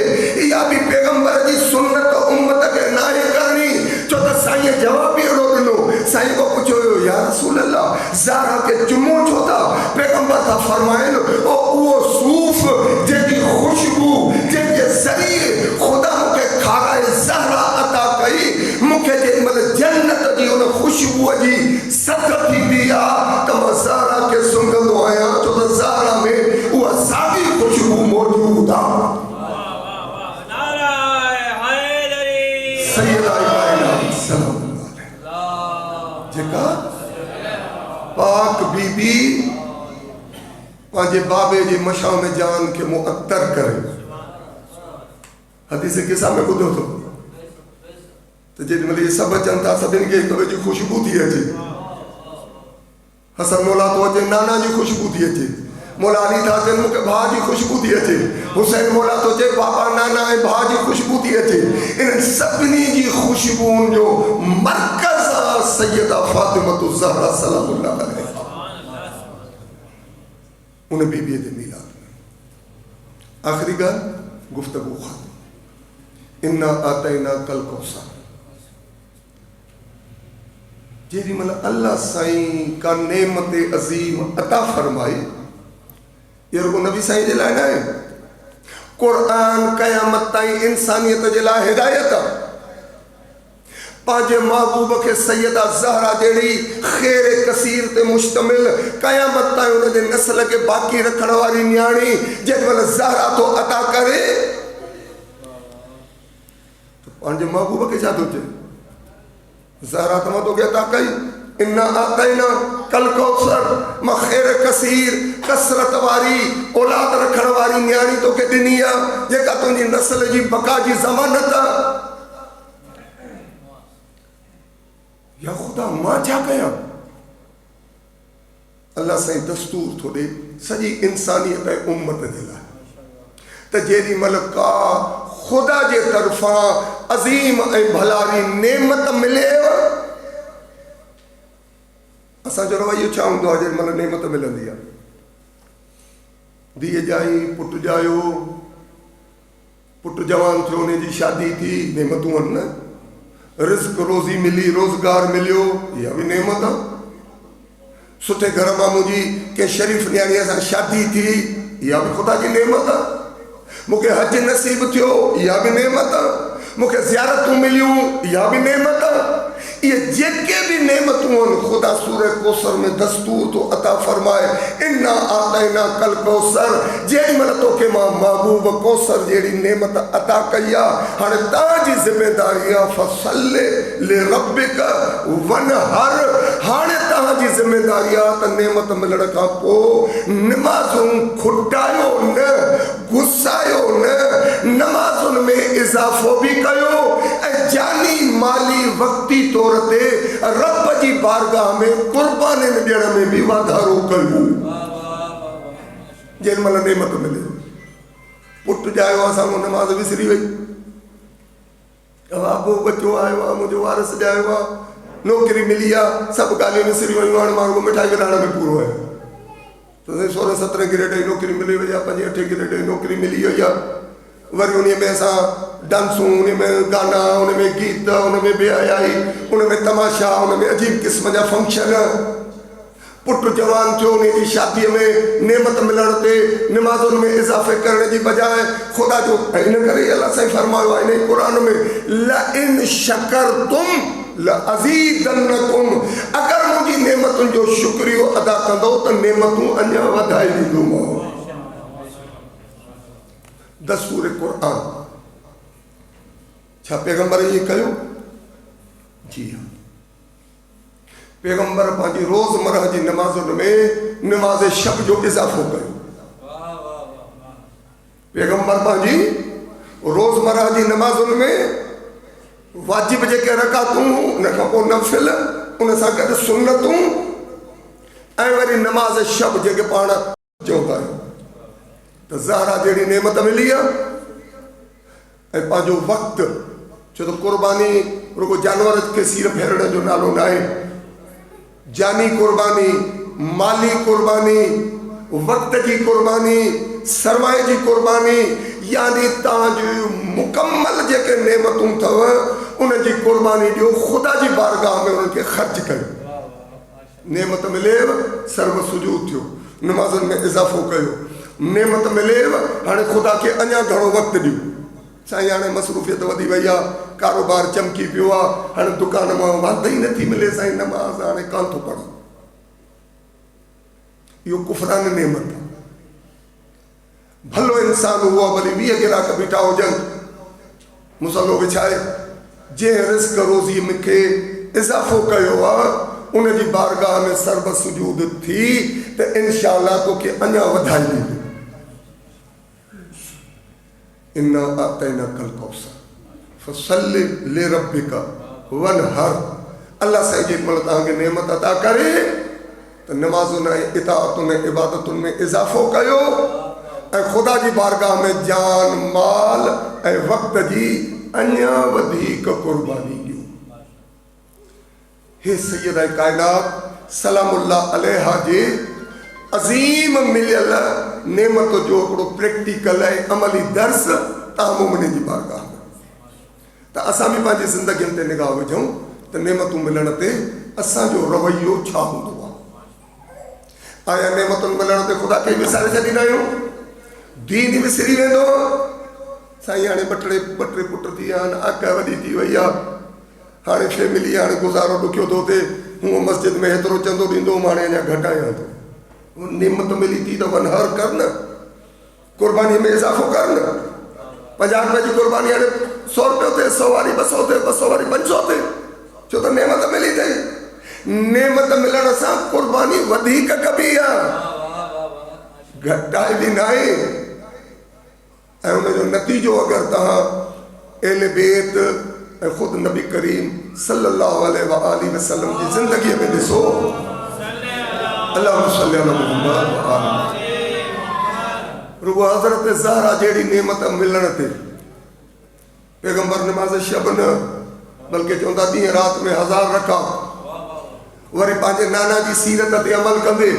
इहा बि पैगंबर जी सुन्नत उम्मत खे नाहे करणी छो त साईं जवाब बि अहिड़ो ॾिनो साईं को पुछियो हुयो या रसूल अल्लाह ज़हरा खे चुमो छो था पैगंबर था फरमाइनि उहो सूफ़ जंहिंजी ख़ुशबू जंहिंजे ज़रिए ख़ुदा मूंखे खाराए ज़हरा अता कई मूंखे जेॾीमहिल जन्नत जी उन ख़ुशबूअ जी सद थींदी आहे त मां ज़हरा खे सुंघंदो आहियां छो त ज़हरा में उहा साॻी ख़ुशबू मौजूद आहे जेका पाक बीबी पंहिंजे बाबे जी मशाह में जान खे मुअत्तर करे हदीस किसा में ॿुधो थो त जेॾीमहिल इहे सभु अचनि था सभिनि खे हिक ॿिए जी ख़ुशबू थी अचे हसन मौला थो अचे नाना जी ख़ुशबू थी अचे मौला अली था अचनि मूंखे भाउ जी ख़ुशबू थी अचे हुसैन मौला थो अचे पापा नाना ऐं भाउ जी ख़ुशबू थी अचे इन्हनि सभिनी जी ख़ुशबूनि जो मर्कज़ आहे सैयदा फातिमतु ज़हरा सलामुल्लाह अलैहा उन बीबीअ जे मीलाद में आख़िरी ॻाल्हि गुफ़्तगू ख़त्म इन्ना आतैना कल कौसर जेॾीमहिल अल्लाह साईं का नेमत अज़ीम अता फरमाई ये रुगो नबी साईं जे लाइ न आहे क़ुरान क़यामत ताईं इंसानियत जे लाइ हिदायत आहे पंहिंजे महबूब खे सैयदा ज़हरा जहिड़ी ख़ैर कसीर ते मुश्तमिल क़यामत ताईं उन जे नस्ल खे बाक़ी रखण वारी न्याणी जेॾीमहिल ज़हरा थो अता करे त पंहिंजे महबूब खे छा थो चए ज़हरा त मां तोखे अता कई इन्ना आतैना कल कौसर मां ख़ैर कसीर कसरत वारी औलाद रखण वारी न्याणी तोखे ॾिनी आहे जेका तुंहिंजी नस्ल जी बका जी ज़मानत आहे छा कयां? अल्लाह साईं दस्तूर थो ॾे सॼी इंसानियत ऐं उम्मत जे लाइ त जेॾी महिल का ख़ुदा जे तरफ़ां अज़ीम ऐं भलारी नेमत मिलेव, असांजो रवैयो छा हूंदो आहे जेॾी महिल नेमत मिलंदी आहे? धीअ ॼाई, पुटु ॼायो, पुटु जवान थियो, उन जी शादी थी, नेमतूं आहिनि न। रिज़्क रोज़ी मिली, रोज़गार मिलियो, इहा बि नेमत आहे। सुठे घर मां मुंहिंजी कंहिं शरीफ़ न्याणीअ सां शादी थी, इहा बि ख़ुदा जी नेमत आहे। मूंखे हज नसीब थियो, इहा बि नेमत आहे। मूंखे ज़ियारतूं मिलियूं, इहा बि नेमत आहे। इहे जेके बि नेमतूं आहिनि ख़ुदा सूरह कौसर में दस्तूर थो अता फरमाए, इन्ना आतैना कल कौसर। जेॾी महिल तोखे मां महबूब कौसर जहिड़ी नेमत अता कई आहे, हाणे तव्हांजी ज़िमेदारी आहे फसल्ले लिरब्बिक वनहर। हाणे तव्हांजी ज़िमेदारी आहे त नेमत मिलण खां पोइ नमाज़ूं खुटायो न, गुस्सायो न, नमाज़ुनि में इज़ाफ़ो बि कयो ऐं जानी माली वक़्ती तौर ते रब जी बारगाह में कुर्बानीनि ॾियण में बि वाधारो कयो। जेॾी महिल नेमत मिले, पुटु ॼायो आहे, साम्हूं नमाज़ विसरी वई, बाबो बचो आयो आहे, मुंहिंजो वारस ॼायो आहे, नौकिरी मिली आहे, सभु ॻाल्हियूं विसरी वयूं, हाणे माण्हू मिठाई विराइण में पूरो आहे। त 16-17 ग्रेड जी नौकिरी मिली वई आहे, 5-8 ग्रेड जी नौकिरी मिली वई आहे। वरी उन में असां डांसूं, उन में गाना, उन में गीत, उन में बेहयाई, उन में तमाशा, उन में अजीब क़िस्म जा फंक्शन। पुटु जवान थियो, उन जी शादीअ में नेमत मिलण ते नमाज़ुनि में इज़ाफ़े करण जी बजाय ख़ुदा जो, इन करे अलाह साईं फरमायो आहे इन क़ुरान में, लइन शकरतुम लअज़ीदन्नकुम। अगरि मुंहिंजी नेमतुनि जो शुक्रियो अदा कंदो त नेमतूं अञा वधाए ॾींदोमांव। दस्तूर क़ुरान। छा पैगंबर ईअं कयो? जी हाँ। पैगंबर पंहिंजी रोज़मर्रा जी नमाज़ुनि में नमाज़ शब जो इज़ाफ़ो कयो। पैगंबर पंहिंजी रोज़मर्रा जी नमाज़ुनि में वाजिब जेके रकातूं, उन खां पोइ नफ़िल, उन सां गॾु सुन्नतूं ऐं वरी नमाज़ शब जेके पाण चवंदा आहियूं। त ज़हरा जहिड़ी नेमत मिली आहे ऐं पंहिंजो वक़्तु, छो त कुर्बानी रुगो जानवर खे सीर फेरण जो नालो न आहे। जानी कुर्बानी, माली कुर्बानी, वक़्त जी कुर्बानी, सरमाए जी कुर्बानी, यानी तव्हांजी मुकमल जेके नेमतूं अथव उन जी कुर्बानी ॾियो, ख़ुदा जी बारगाह में उन्हनि खे ख़र्च कयो। नेमत मिलेव, सर्व सुजूद थियो, नमाज़ुनि में इज़ाफ़ो कयो। नेमत मिलेव, हाणे ख़ुदा खे अञा घणो वक़्तु ॾियो। साईं हाणे मसरूफ़ियत वधी वई आहे, कारोबार चमकी पियो आहे, हाणे दुकान मां वांदे ई नथी मिले, साईं नमाज़ हाणे कान थो पढ़ां। इहो कुफ़रान नेमत आहे। भलो इंसान हुआ, भली 20 गिराक बीठा हुजनि, मुसलो विछाए, जंहिं रिज़्क रोज़ी मूंखे इज़ाफ़ो कयो आहे उन जी बारगाह में सर्व सुजूद थी त इंशाअल्लाह तोखे अञा वधाई ॾींदो। इन्ना आतैना कल कौसर फसल्लि लिरब्बिका वनहर। अल्लाह साईं जेॾी महिल तव्हांखे नेमत अता करे त नमाज़ुनि ऐं इताअतुनि ऐं इबादतुनि में इज़ाफ़ो कयो ऐं ख़ुदा जी बारगाह में जान, माल ऐं वक़्त जी अञा वधीक कुर्बानी ॾियो। हे सैयदा कायनात सलामुल्लाह अलैहा जे अज़ीम मिलियल नेमत जो हिकिड़ो प्रैक्टिकल ऐं अमली दर्स तव्हां मोमिन जी बारगाह में त असां बि पंहिंजी ज़िंदगियुनि ते निगाह विझूं त नेमतूं मिलण ते असांजो रवैयो छा हूंदो आहे। आया नेमतुनि मिलण ते ख़ुदा खे विसारे छॾींदा आहियूं, दीन विसरी वेंदो। साईं हाणे ॿ टे पुट थी विया आहिनि, अक वॾी थी वई आहे, हाणे फैमिली, हाणे गुज़ारो ॾुखियो थो थिए। हूअं मस्जिद में हेतिरो चंदो ॾींदो, हाणे अञा घटायां थो। नेमत मिली थी त वनहर कर न, कुर्बानी में इज़ाफ़ो कर न। 50 रुपए जी कुर्बानी हाणे 100 रुपयो थिए, 100 वारी 200 थिए, 200 वारी 500 थिए, छो त नेमत मिली अथई। नेमत मिलण सां कुर्बानी वधीक कबी आहे, घटाइबी न आहे। ऐं उनजो नतीजो अगरि तव्हां एल बेत खुद नबी करीम सल्लल्लाहु अलैहि वसल्लम की ज़िंदगी में ॾिसो, अल्लाहुम्मा सल्ली अला मुहम्मद व आले रुगो हज़रत ज़हरा जहिड़ी नेमत मिलण ते पैगंबर नमाज़ शब न बल्कि चवंदा ॾींहं रात में 1000 रकात, वरी पंहिंजे नाना जी सीरत ते अमल कंदे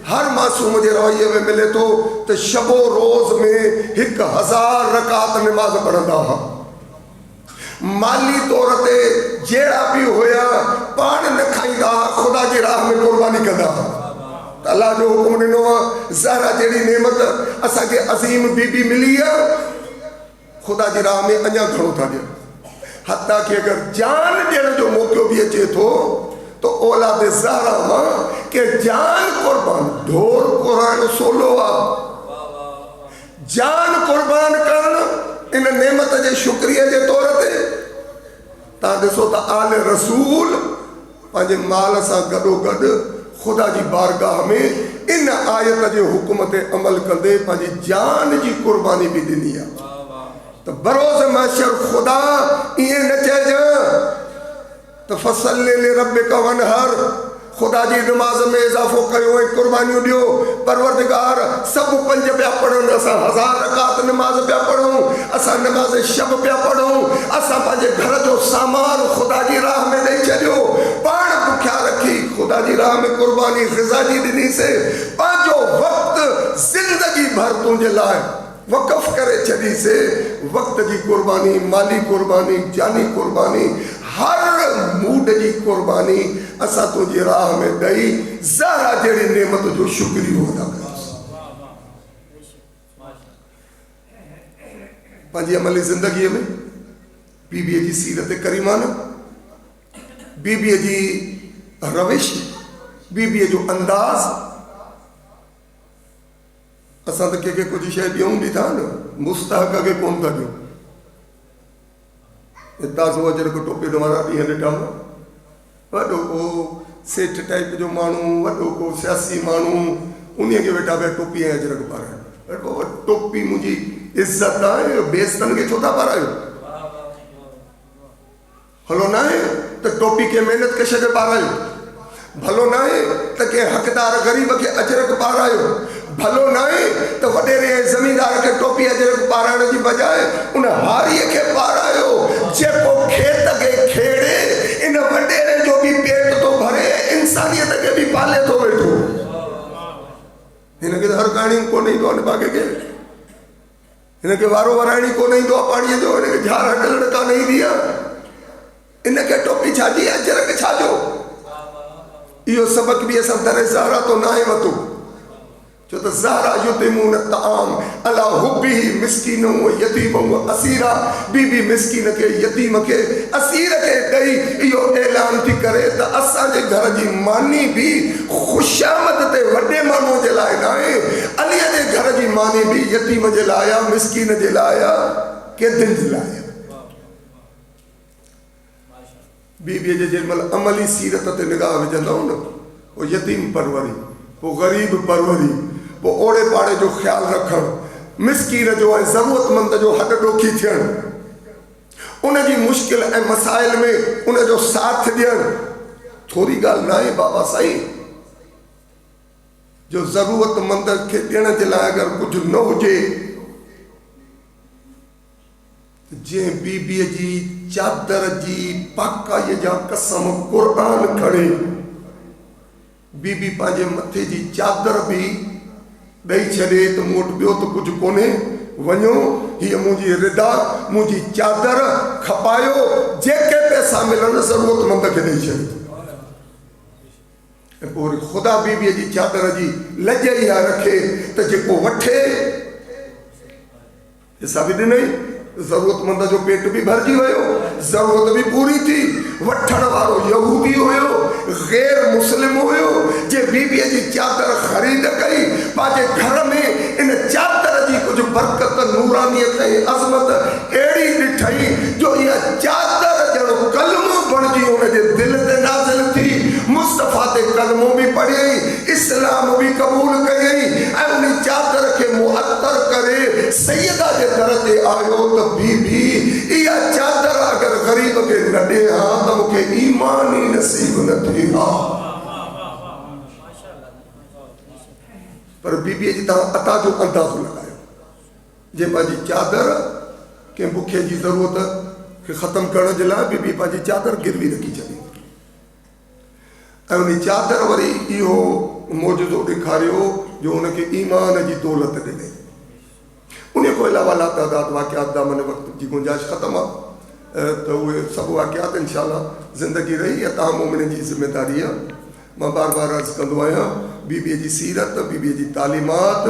हर मासूम जे रवैये में मिले थो त शबो रोज़ में 1000 रकात नमाज़ पढ़ंदा हुआ। माली तौर ते जहिड़ा बि हुया पाण न खाईंदा, ख़ुदा जी राह में क़ुर्बानी कंदा। अल्लाह जो हुकुम ॾिनो आहे, ज़हरा जहिड़ी नेमत असांखे अज़ीम बीबी मिली आहे, ख़ुदा जी राह में अञा घणो था ॾियनि। हत्ता कि अगरि जान ॾियण जो मौक़ो बि अचे थो त औलाद ज़हरा मां के जान क़ुर्बान, ढोर क़ुरान सोलो आहे, जान क़ुर्बान करण इन नेमत जे शुक्रिया जे तौर ते। तव्हां ॾिसो त आल रसूल पंहिंजे माल सां गॾोगॾु ख़ुदा जी बारगाह में इन आयत जे हुकुम ते अमल कंदे पंहिंजी जान जी क़ुर्बानी बि ॾिनी आहे। त बरोज़ महशर ख़ुदा ईअं न चइजांइ त फसल्लि लिरब्बिका वनहर, ख़ुदा जी नमाज़ में इज़ाफ़ो कयो ऐं क़ुर्बानियूं ॾियो। परवरदिगार सभु 5 पिया पढ़नि, असां 1000 रकात नमाज़ पिया पढ़ूं, असां नमाज़ शब पिया पढ़ूं, असां पंहिंजे घर जो सामान ख़ुदा जी राह में ॾेई छॾियो, पाण बुखिया रखी ख़ुदा जी राह में क़ुर्बानी ग़िज़ा जी ॾिनीसीं, पंहिंजो वक़्तु ज़िंदगी भर तुंहिंजे लाइ वक़फ़ करे छॾीसीं। वक़्त जी क़ुर्बानी, माली क़ुर्बानी, जानी क़ुर्बानी, हर मूड जी क़ुर्बानी असां तुंहिंजी राह में ॾेई ज़हरा जहिड़ी नेमत जो शुक्रियो अदा कयोसीं। पंहिंजी अमली ज़िंदगीअ में बीबीअ जी सीरत करीमाना, बीबीअ जी रविश, बीबीअ जो अंदाज़, असां त कंहिंखे कुझु शइ ॾियूं बि था न, मुस्तहक़ खे कोन था ॾियूं। ताज़ो अजरक टोपे वारा ॾींहं ॾिठा, वॾो को सेठ टाइप जो माण्हू, वॾो को सियासी माण्हू, उन खे वेठा पिया टोपी ऐं अजरक पाराइनि। टोपी मुंहिंजी इज़त आहे, बेइज़तनि खे छो था पारायो? हलो न आहे त टोपी खे महिनत कश खे पारायो, भलो न आहे त कंहिं हक़दार ग़रीब खे अजरक पारायो, भलो न आहे त वॾेरे ऐं ज़मीनदार खे टोपी अजरक पाराइण जी बजाए उन हारीअ खे पारायो जेको खेत खे खेड़े, इन वॾेरे जो बि पेट थो भरे, इंसानियत खे बि पाले थो वेठो। हिनखे त हर कहाणी कोन ईंदो आहे बाग़े खे, हिनखे वारो वराइणी कोन ईंदो आहे पाणीअ जो, हिनखे झार हटलण कान ईंदी आहे, इनखे टोपी छाजी, अजरक छाजो? इहो सबक़ बि असां दर ज़हरा तो नाहे वतो, छो त ज़हरा युतिमून तआम अला हुब्बिही मिस्कीन व यतीम व असीरा। बीबी मिस्कीन खे, यतीम खे, असीर खे ॾेई इहो ऐलान थी करे त असांजे घर जी मानी बि ख़ुशामद ते वॾे माण्हूअ जे लाइ न आहे, अलीअ जे घर जी मानी बि यतीम जे लाइ आहे, मिस्कीन जे लाइ आहे, कैदियुनि जे लाइ आहे। बीबीअ जे जेॾीमहिल अमली सीरत ते निगाह विझंदव न, पोइ यतीम परवरी, पोइ ग़रीब परवरी, पोइ ओड़े पाड़े जो ख़्यालु रखणु, मिसकीन जो ऐं ज़रूरतमंद जो हॾ ॾोखी थियणु, उनजी मुश्किल ऐं मसाइल में उनजो साथ ॾियणु थोरी ॻाल्हि न आहे बाबा साईं। जो ज़रूरतमंद खे ॾियण जे लाइ अगरि कुझु न हुजे, जंहिं बीबीअ जी चादर जी पाकाईअ जा कसम क़ुर्आन खणे, बीबी पंहिंजे मथे जी चादर बि ॾेई छॾे त मूं वटि ॿियो त कुझु कोन्हे, वञो हीअ मुंहिंजी रिदा, मुंहिंजी चादर खपायो, जेके पैसा मिलनि ज़रूरतमंद खे ॾेई छॾे। ऐं पोइ वरी ख़ुदा बीबीअ जी चादर जी लॼ इहा रखे त जेको वठे हिसा बि ॾिनई, ज़रूरतमंद जो पेट बि भरिजी वियो, ज़रूरत बि पूरी थी। वठण वारो यहूदी हुयो, गैर मुस्लिम हुयो, जे बीबीअ जी चादर ख़रीद कई, पंहिंजे घर में इन चादर जी कुझु बरकत, नूरानियत ऐं अज़मत अहिड़ी ॾिठई जो इहा चादर ॼणो कलमो बणिजी हुनजे दिलि ते नाज़िल थी। मुस्तफ़ा ते कलमो बि पढ़ियई, इस्लाम बि क़बूल कयई ऐं उन चादर खे मुअत्तर करे सैयदा जे दर ते आयो त बीबी इहा चादर अगरि ग़रीब गरीब के न ॾियां त मूंखे ईमान ई नसीब न थी हा। पर बीबीअ जी तव्हां अता जो अंदाज़ो लॻायो, जे पंहिंजी चादर कंहिं बुखे जी ज़रूरत खे ख़तमु करण जे लाइ बीबी पंहिंजी चादर गिरवी रखी छॾी ऐं उन चादर वरी इहो मौजूदो ॾेखारियो जो हुनखे ईमान जी दौलत ॾिने। उन खां अलावा लातादाद वाक़ियात दामन वक़्त जी गुंजाइश ख़तमु आहे त उहे सभु वाक़ियात इनशाला ज़िंदगी रही या तव्हां मोमिन जी ज़िम्मेदारी आहे। मां बार बार अर्ज़ु कंदो आहियां, बीबीअ जी सीरत, बीबीअ जी तालीमात,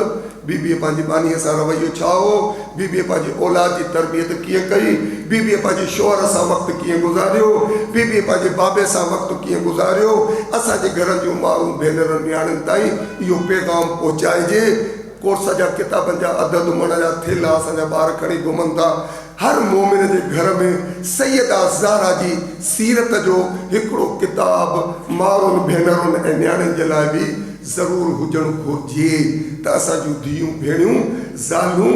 बीबीअ पंहिंजी बानीअ सां रवैयो छा हो, बीबीअ पंहिंजी औलाद जी तरबियत कीअं कई, बीबीअ पंहिंजे शौहर सां वक़्तु कीअं गुज़ारियो, बीबीअ पंहिंजे बाबे सां वक़्तु कीअं गुज़ारियो। असांजे घरनि जूं माण्हू भेनरुनि नियाणियुनि ताईं इहो पैगाम पहुचाइजे। कोर्स जा किताबनि जा अदद उमण जा थेला असांजा ॿार खणी घुमनि था। हर मोमिन जे घर में सैयदा ज़हरा जी सीरत जो हिकिड़ो किताब माण्हुनि भेनरुनि ऐं नियाणियुनि जे लाइ बि ज़रूरु हुजणु घुरिजे त असां जूं धीअरूं भेणियूं ज़ालूं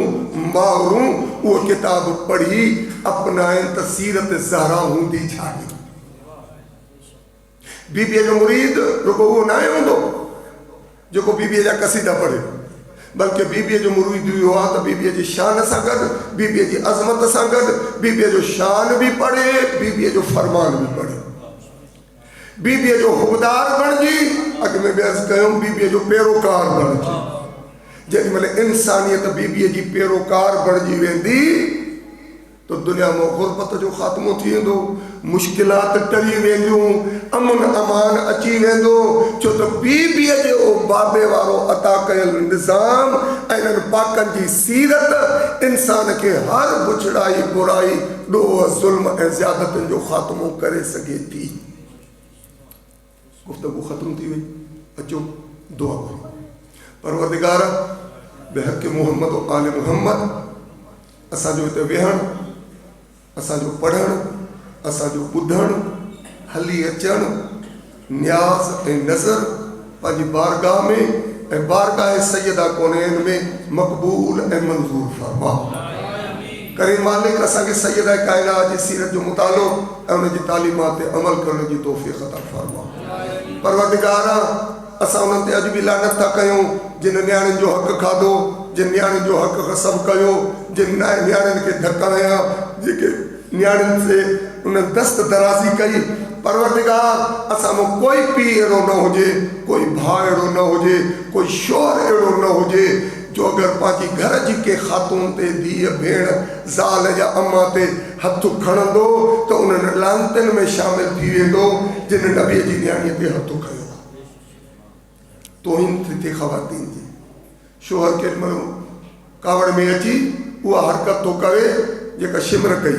माउरूं उहो किताब पढ़ी अपनाइनि त सीरत ज़हरा हूंदी छा आहे। बीबीअ जो मुरीद रुगो उहो न आहे हूंदो जेको बीबीअ जा कसीदा पढ़े, बल्कि बीबीअ जो मुरीद इहो आहे त बीबीअ जी शान सां गॾु, बीबीअ जी अज़मत सां गॾु बीबीअ जो शान बि पढ़े, बीबीअ जो फरमान बि पढ़े, बीबीअ जो हुबदार बणिजी, अॻु में बि अर्ज़ु कयूं बीबीअ जो पैरोकार बणिजी। जेॾी महिल इंसानियत बीबीअ जी पैरोकार बणिजी वेंदी तो दुनिया में गुरबत जो ख़ात्मो थी वेंदो, मुश्किलात टरी वेंदियूं, अमन अमान अची वेंदो। छो त बीबीअ जो बाबे वारो अता कयल निज़ाम ऐं इन्हनि पाकनि जी सीरत इंसान खे हर बुछड़ाई बुराई ॾोह ज़ुल्म ऐं ज़्यादतुनि जो ख़ात्मो करे सघे थी। गुफ़्तगू ख़त्म थी वई, अचो दुआ कयूं। परवरदिगार बेहक़ मोहम्मद व आले मोहम्मद असांजो हिते वेहणु, असांजो पढ़णु, असांजो ॿुधणु, हली अचणु, न्याज़ ऐं नज़र पंहिंजी बारगाह में ऐं बारगाह सैयदा कौनैन में मक़बूल ऐं मंज़ूर फरमा करे। मालिक असांखे सैयदा कायनात जी सीरत जो मुतालो ऐं उन जी तालीमात ते अमल करण जी तौफ़ीक़ अता फरमा। परवरदिगार असां उन्हनि ते अॼु बि लानत था कयूं जिन नियाणियुनि जो हक़ खाधो, जिन नियाणियुनि जो हक़ ग़सब कयो, जिन नियाणियुनि खे धक हयां, जेके नियाणियुनि से उन दस्त दराज़ी कई। परवरदिगार असां में कोई पीउ अहिड़ो न हुजे, कोई भाउ अहिड़ो न हुजे, कोई शौहर अहिड़ो न हुजे जो अगरि पंहिंजी घर जी के ख़ातून ते धीअ भेण ज़ाल या अम्मा ते हथु खणंदो त उन्हनि लानतनि में शामिल थी वेंदो जिन नबीअ जी नियाणीअ ते हथु खयो। तोहिन थी थिए ख़वातीन जी, शौहर केॾी महिल कावड़ में अची उहा हरकत थो करे जेका शिमर कई,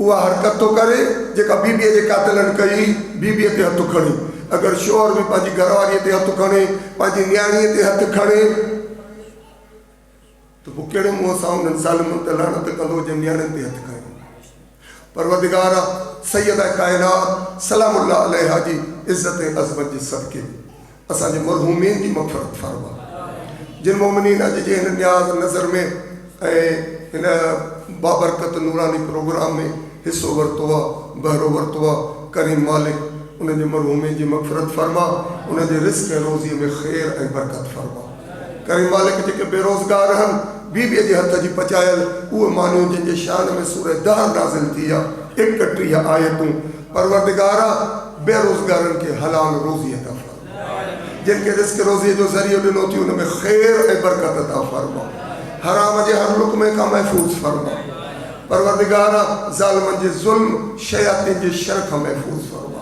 उहा हरकत थो करे जेका बीबीअ जे कातिलनि कई, बीबीअ ते हथु खणी। अगरि शौहर बि पंहिंजी घरवारीअ ते हथु खणे, पंहिंजी नियाणीअ ते हथु खणे त पोइ कहिड़े मुंहं सां उन्हनि ज़ालिमनि ते लानत कंदो जिन नियाणियुनि ते हथु खणे। परवरदिगार सैयदा कायनात सलामुल्लाह अलैहा जी इज़्ज़त ऐं अज़मत जे सदके असांजे मरहूमीन जी मग़फ़िरत फरमा। जिन मोमिनीन अॼु जे हिन न्याज़ नज़र में ऐं हिन बाबरकत नूरानी प्रोग्राम में हिस्सो वरितो आहे, बहिरो वरितो आहे, करीम मालिक उनजे मरहूमीन जी मग़फ़िरत फरमा, उनजे रिज़्क़ ऐं रोज़ीअ में ख़ैर ऐं बरकत फरमा। करीम मालिक जेके बेरोज़गार आहिनि, बीबीअ जे हथ जी पचायल उहे मानियूं जिनजे शान में सूरह दहर नाज़िल थी आहे, 31 आयतूं। परवरदिगारा बेरोज़गारनि खे हलाल रोज़ी अता फरमा, जिनके रिज़्क़ रोज़ीअ जो ज़रियो ॾिनो थी उन में ख़ैर ऐं बरकत अता फरमा, हराम जे हर लुक़्मे खां महफ़ूज़ फरमा। परवरदिगारा ज़ालिमनि जे ज़ुल्म शयातीन जे शर खां महफ़ूज़ फरमा।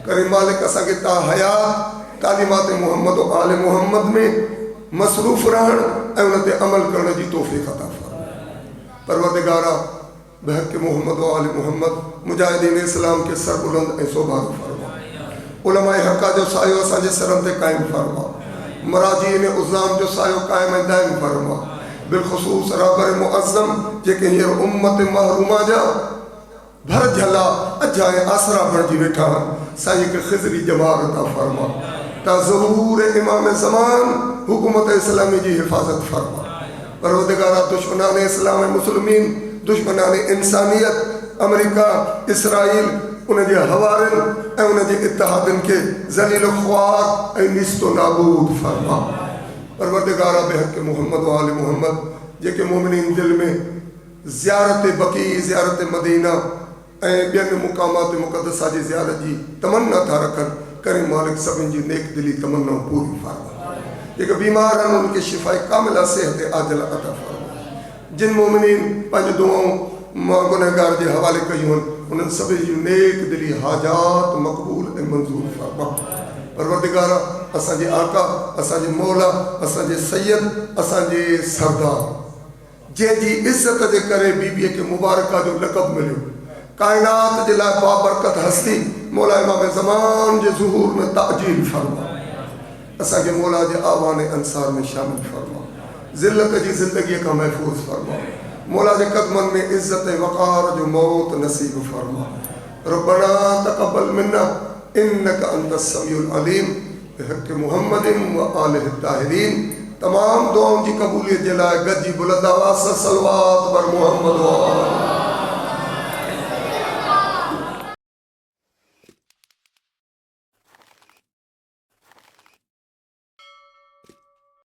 करीम मालिक असांखे ता हयात तालीमात मोहम्मद व आले मोहम्मद में मसरूफ़ रहण ऐं उन ते अमल करण जी तौफ़ीक़ अता फरमा। परवरदिगारा बहक़ मोहम्मद व आले मोहम्मद मुजाहिदीन इस्लाम के सरबुलंद ऐं सोभाग फरमा। उलमाए हक़ा जो सायो असांजे सरनि ते क़ाइमु फरमा। मराजीन उज़ाम जो सायो क़ाइमु ऐं दाइमु फरमा। बिलख़ुसूस रहबर मुअज़्ज़म जेके हींअर उम्मत महरूमा जा भर झला अजा ऐं आसरा बणिजी वेठा आहिनि, साईं खे ख़िज़री जमार अता फरमा। ता ज़रूर इमाम ज़मान हुकूमत इस्लामी जी हिफ़ाज़त फरमा। परवरदिगारा दुश्मनान इस्लाम ऐं मुस्लिमीन, दुश्मनान इंसानियत अमेरिका इसराइल उनजे हवारन ऐं उनजे इत्तेहादन के ज़लील ख्वार ऐं निस्तो नाबूद फरमा। परवरदिगारा बेहक मोहम्मद व आले मोहम्मद जेके मोमिनीन दिल में ज़ियारत बकी ज़ियारत मदीना ऐं ॿियनि मुक़ामात मुक़दसा जी ज़ियारत जी तमन्ना था रखनि करे मालिक सभिनि जी नेक दिली तमन्नाऊं पूरी फरमा। जेके बीमार आहिनि उनखे शिफ़ाए कामिला सेहत आजिला अता फरमा। जिन मोमिनीन पंहिंजी दुआऊं मां गुनहगार जे हवाले कयूं आहिनि उन्हनि सभिनी जूं नेक दिली हाजात मक़बूल ऐं मंज़ूर फरमा। परवरदिगारा असांजे आका असांजे मौला असांजे सैयद असांजे सरदार जंहिंजी इज़्ज़त जे करे बीबीअ खे मुबारका जो लक़ब मिलियो कायनात जे लाइ बाबरकत हस्ती मौला इमाम ज़मान जे ज़ुहूर में ताजील फरमा। असांखे मौला जे आवान अंसार में शामिल फरमा। ज़िल्लत जी ज़िंदगीअ खां महफ़ूज़ फरमा। मौला जे कदमनि में इज़्ज़त ऐं वक़ार जो मौत नसीब फरमा। रब्बना तक़ब्बल मिन्ना इन्नका अंतस समीउल अलीम बिहक़्क़ि मुहम्मदिन व आलिहि ताहिरीन। तमाम दुआउनि जी क़बूलियत जे लाइ गॾिजी बुलंद आवाज़ सां सलवात बर मुहम्मद व